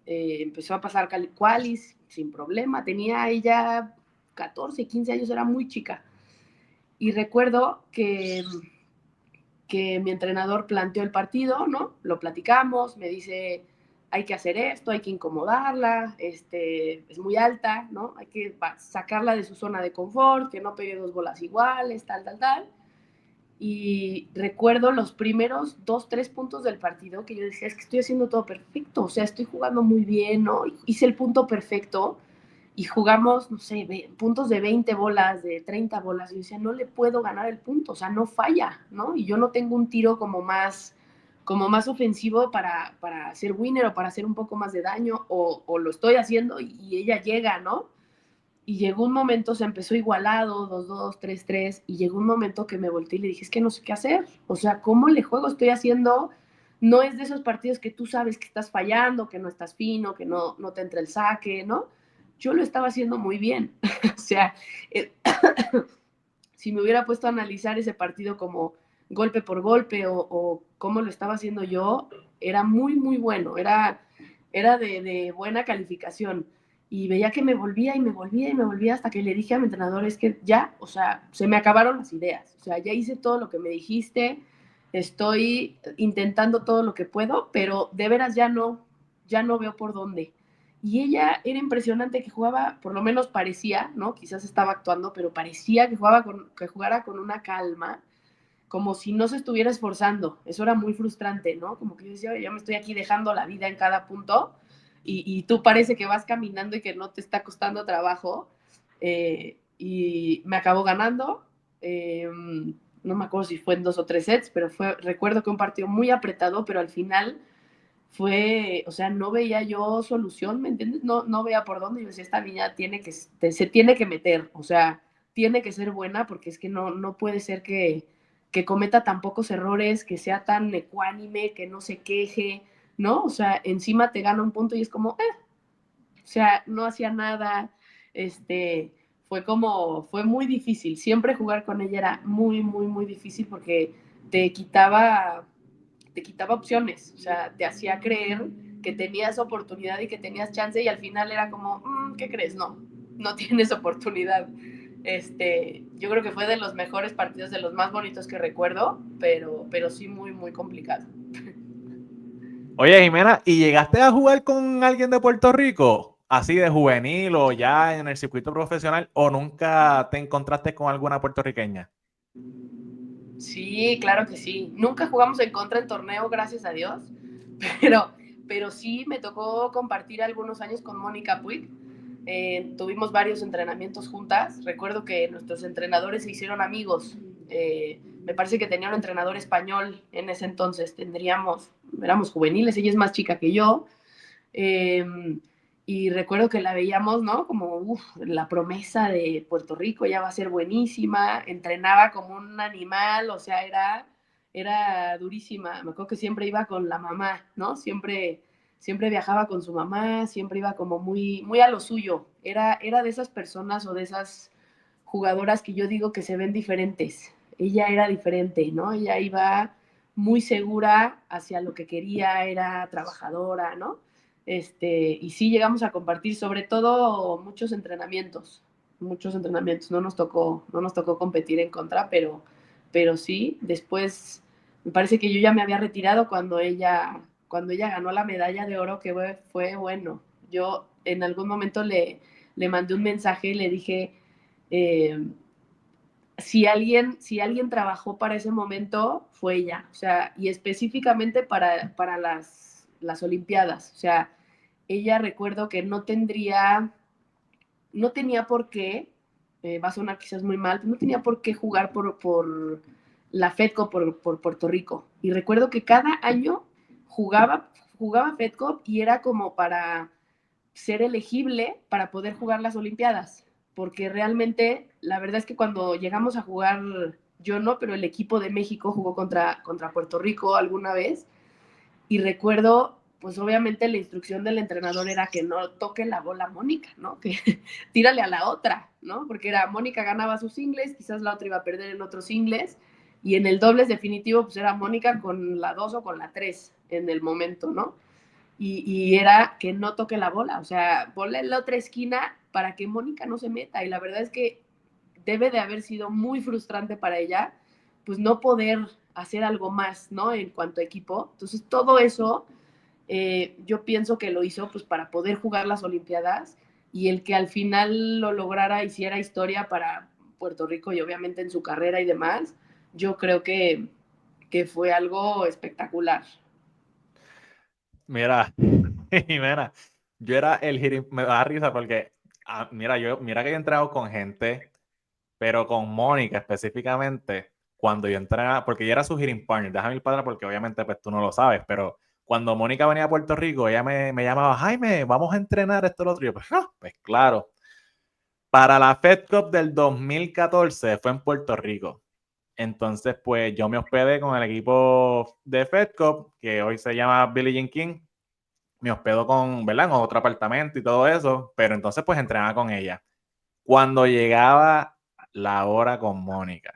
Empezó a pasar qualis sin problema, tenía ella 14, 15 años, era muy chica. Y recuerdo que mi entrenador planteó el partido, ¿no? Lo platicamos, me dice, hay que hacer esto, hay que incomodarla, es muy alta, ¿no? Hay que sacarla de su zona de confort, que no pegue dos bolas iguales, tal, tal, tal. Y recuerdo los primeros 2, 3 puntos del partido que yo decía, es que estoy haciendo todo perfecto, o sea, estoy jugando muy bien, ¿no? Hice el punto perfecto y jugamos, no sé, puntos de 20 bolas, de 30 bolas. Y yo decía, no le puedo ganar el punto, o sea, no falla, ¿no? Y yo no tengo un tiro como más ofensivo para hacer winner o para hacer un poco más de daño, o lo estoy haciendo y ella llega, ¿no? Y llegó un momento, se empezó igualado, 2-2, 3-3, y llegó un momento que me volteé y le dije, es que no sé qué hacer, o sea, ¿cómo le juego? Estoy haciendo, no es de esos partidos que tú sabes que estás fallando, que no estás fino, que no te entra el saque, ¿no? Yo lo estaba haciendo muy bien, o sea, eh, si me hubiera puesto a analizar ese partido como golpe por golpe o cómo lo estaba haciendo yo, era muy, muy bueno, era de buena calificación. Y veía que me volvía y me volvía y me volvía hasta que le dije a mi entrenador, es que ya, o sea, se me acabaron las ideas, o sea, ya hice todo lo que me dijiste, estoy intentando todo lo que puedo, pero de veras ya no veo por dónde. Y ella era impresionante que jugaba, por lo menos parecía, ¿no? Quizás estaba actuando, pero parecía que jugara con una calma, como si no se estuviera esforzando. Eso era muy frustrante, ¿no? Como que yo decía, ya me estoy aquí dejando la vida en cada punto y tú parece que vas caminando y que no te está costando trabajo. Y me acabó ganando. No me acuerdo si fue en 2 o 3 sets, pero recuerdo que un partido muy apretado, pero al final fue, o sea, no veía yo solución, ¿me entiendes? No veía por dónde. Yo decía, esta niña se tiene que meter, o sea, tiene que ser buena porque es que no puede ser que cometa tan pocos errores, que sea tan ecuánime, que no se queje, ¿no? O sea, encima te gana un punto y es como, o sea, no hacía nada, fue muy difícil. Siempre jugar con ella era muy, muy, muy difícil porque te quitaba te quitaba opciones, o sea, te hacía creer que tenías oportunidad y que tenías chance y al final era como, ¿qué crees? No tienes oportunidad. Yo creo que fue de los mejores partidos, de los más bonitos que recuerdo, pero sí muy, muy complicado. Oye, Jimena, ¿y llegaste a jugar con alguien de Puerto Rico? Así de juvenil o ya en el circuito profesional, o nunca te encontraste con alguna puertorriqueña? Sí, claro que sí. Nunca jugamos en contra en torneo, gracias a Dios, pero, pero sí me tocó compartir algunos años con Mónica Puig. Tuvimos varios entrenamientos juntas. Recuerdo que nuestros entrenadores se hicieron amigos. Me parece que tenía un entrenador español en ese entonces. Éramos juveniles, ella es más chica que yo. Eh, y recuerdo que la veíamos, ¿no? Como la promesa de Puerto Rico, ya va a ser buenísima, entrenaba como un animal, o sea, era durísima. Me acuerdo que siempre iba con la mamá, ¿no? Siempre viajaba con su mamá, siempre iba como muy, muy a lo suyo. Era de esas personas o de esas jugadoras que yo digo que se ven diferentes. Ella era diferente, ¿no? Ella iba muy segura hacia lo que quería, era trabajadora, ¿no? Y sí llegamos a compartir sobre todo muchos entrenamientos. No nos tocó competir en contra, pero sí, después me parece que yo ya me había retirado cuando ella ganó la medalla de oro, que fue bueno. Yo en algún momento le mandé un mensaje y le dije, eh, si alguien trabajó para ese momento, fue ella, o sea, y específicamente para las Olimpiadas, o sea, ella recuerdo que no tenía por qué, va a sonar quizás muy mal, no tenía por qué jugar por la FedCo por Puerto Rico. Y recuerdo que cada año jugaba FedCo y era como para ser elegible para poder jugar las Olimpiadas, porque realmente la verdad es que cuando llegamos a jugar, yo no, pero el equipo de México jugó contra Puerto Rico alguna vez y recuerdo, pues obviamente la instrucción del entrenador era que no toque la bola Mónica, ¿no? Que tírale a la otra, ¿no? Porque era Mónica ganaba sus singles, quizás la otra iba a perder en otros singles, y en el dobles definitivo, pues era Mónica con la 2 o con la 3 en el momento, ¿no? Y era que no toque la bola, o sea, bola en la otra esquina para que Mónica no se meta. Y la verdad es que debe de haber sido muy frustrante para ella, pues no poder hacer algo más, ¿no? En cuanto a equipo. Entonces, todo eso yo pienso que lo hizo pues para poder jugar las Olimpiadas y el que al final lo lograra, hiciera historia para Puerto Rico y obviamente en su carrera y demás, yo creo que fue algo espectacular. Mira, mira, yo era el hitting, me da risa porque, mira que yo he entrado con gente, pero con Mónica específicamente, cuando yo entrenaba, porque yo era su hitting partner, déjame ir para atrás porque obviamente pues tú no lo sabes, pero cuando Mónica venía a Puerto Rico, ella me llamaba, Jaime, vamos a entrenar esto, lo otro, y yo, pues claro, para la Fed Cup del 2014 fue en Puerto Rico. Entonces, pues yo me hospedé con el equipo de Fed Cup, que hoy se llama Billie Jean King. Me hospedo con, ¿verdad? En otro apartamento y todo eso, pero entonces pues entrenaba con ella. Cuando llegaba la hora con Mónica,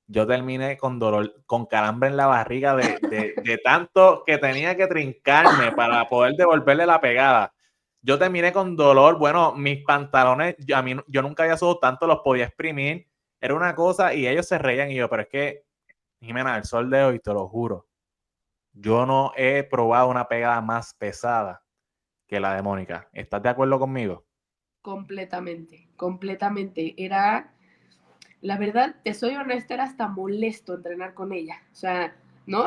yo terminé con dolor, con calambre en la barriga de tanto que tenía que trincarme para poder devolverle la pegada. Yo terminé con dolor, bueno, mis pantalones, yo nunca había sudado tanto, los podía exprimir, era una cosa y ellos se reían y yo, pero es que, Jimena, el sol de hoy, te lo juro, yo no he probado una pegada más pesada que la de Mónica. ¿Estás de acuerdo conmigo? Completamente, completamente. La verdad, te soy honesta, era hasta molesto entrenar con ella. O sea, ¿no?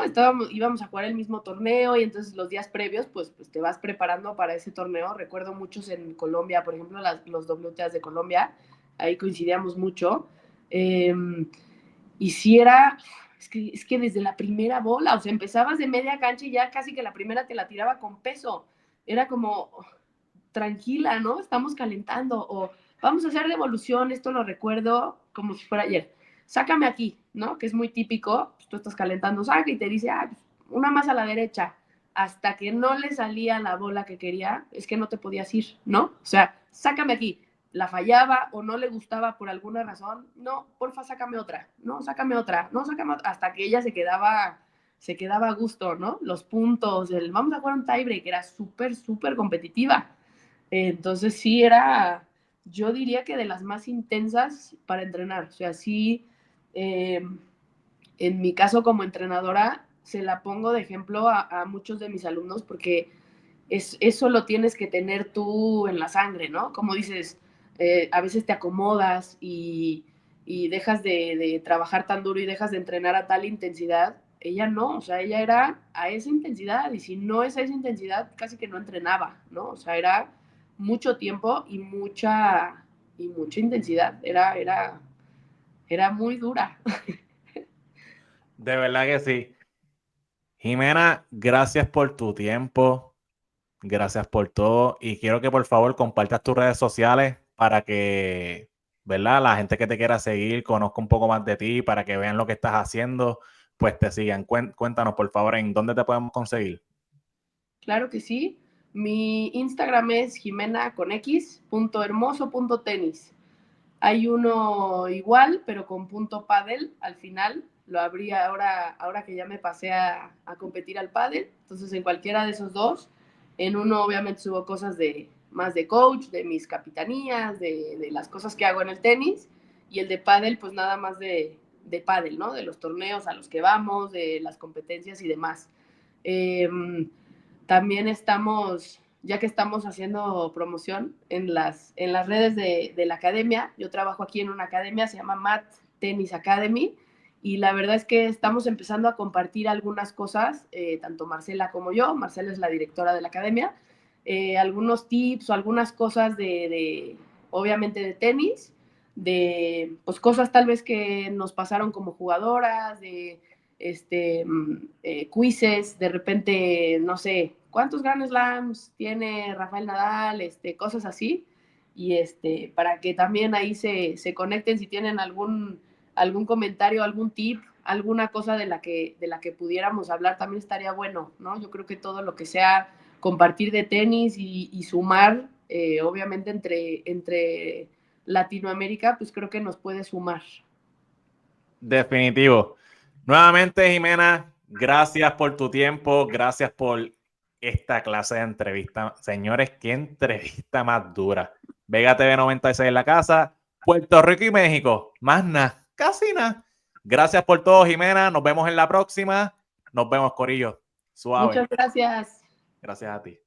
Íbamos a jugar el mismo torneo y entonces los días previos, pues te vas preparando para ese torneo. Recuerdo muchos en Colombia, por ejemplo, los WTAs de Colombia, ahí coincidíamos mucho. Eh, y si era, es que desde la primera bola, o sea, empezabas de media cancha y ya casi que la primera te la tiraba con peso. Era como, tranquila, ¿no? Estamos calentando o vamos a hacer devolución, esto lo recuerdo como si fuera ayer. Sácame aquí, ¿no? Que es muy típico, pues tú estás calentando, saca y te dice, ah, una más a la derecha. Hasta que no le salía la bola que quería, es que no te podías ir, ¿no? O sea, sácame aquí. La fallaba o no le gustaba por alguna razón, no, porfa, sácame otra, no, sácame otra, no, sácame otra, hasta que ella se quedaba a gusto, ¿no? Los puntos, vamos a jugar un tiebreak, era súper, súper competitiva. Entonces sí yo diría que de las más intensas para entrenar. O sea, sí, eh, en mi caso como entrenadora, se la pongo de ejemplo a muchos de mis alumnos porque eso lo tienes que tener tú en la sangre, ¿no? Como dices, a veces te acomodas y dejas de trabajar tan duro y dejas de entrenar a tal intensidad ella no, o sea, ella era a esa intensidad, y si no es a esa intensidad, casi que no entrenaba, ¿no? O sea, era mucho tiempo y mucha intensidad, era muy dura. De verdad que sí. Jimena, gracias por tu tiempo, gracias por todo y quiero que por favor compartas tus redes sociales para que, ¿verdad? La gente que te quiera seguir conozca un poco más de ti, para que vean lo que estás haciendo, pues te sigan. Cuéntanos por favor en dónde te podemos conseguir. Claro que sí. Mi Instagram es jimena con x, punto hermoso, punto tenis. Hay uno igual, pero con punto pádel al final. Lo abrí ahora que ya me pasé a competir al pádel. Entonces, en cualquiera de esos dos, en uno obviamente subo cosas de más de coach, de mis capitanías, de las cosas que hago en el tenis. Y el de pádel, pues nada más de pádel, ¿no? De los torneos a los que vamos, de las competencias y demás. Eh, También estamos, ya que estamos haciendo promoción en las redes de la academia, yo trabajo aquí en una academia, se llama Mat Tennis Academy, y la verdad es que estamos empezando a compartir algunas cosas, tanto Marcela como yo. Marcela es la directora de la academia, algunos tips o algunas cosas obviamente de tenis, de pues cosas tal vez que nos pasaron como jugadoras, de quizzes, de repente, no sé, ¿cuántos Grand Slams tiene Rafael Nadal? Cosas así. Y para que también ahí se conecten si tienen algún comentario, algún tip, alguna cosa de la que pudiéramos hablar, también estaría bueno, ¿no? Yo creo que todo lo que sea compartir de tenis y sumar, obviamente entre Latinoamérica, pues creo que nos puede sumar. Definitivo. Nuevamente, Jimena, gracias por tu tiempo, gracias por esta clase de entrevista. Señores, qué entrevista más dura. Vega TV 96 en la casa, Puerto Rico y México. Más nada, casi nada. Gracias por todo, Jimena. Nos vemos en la próxima. Nos vemos, Corillo. Suave. Muchas gracias. Gracias a ti.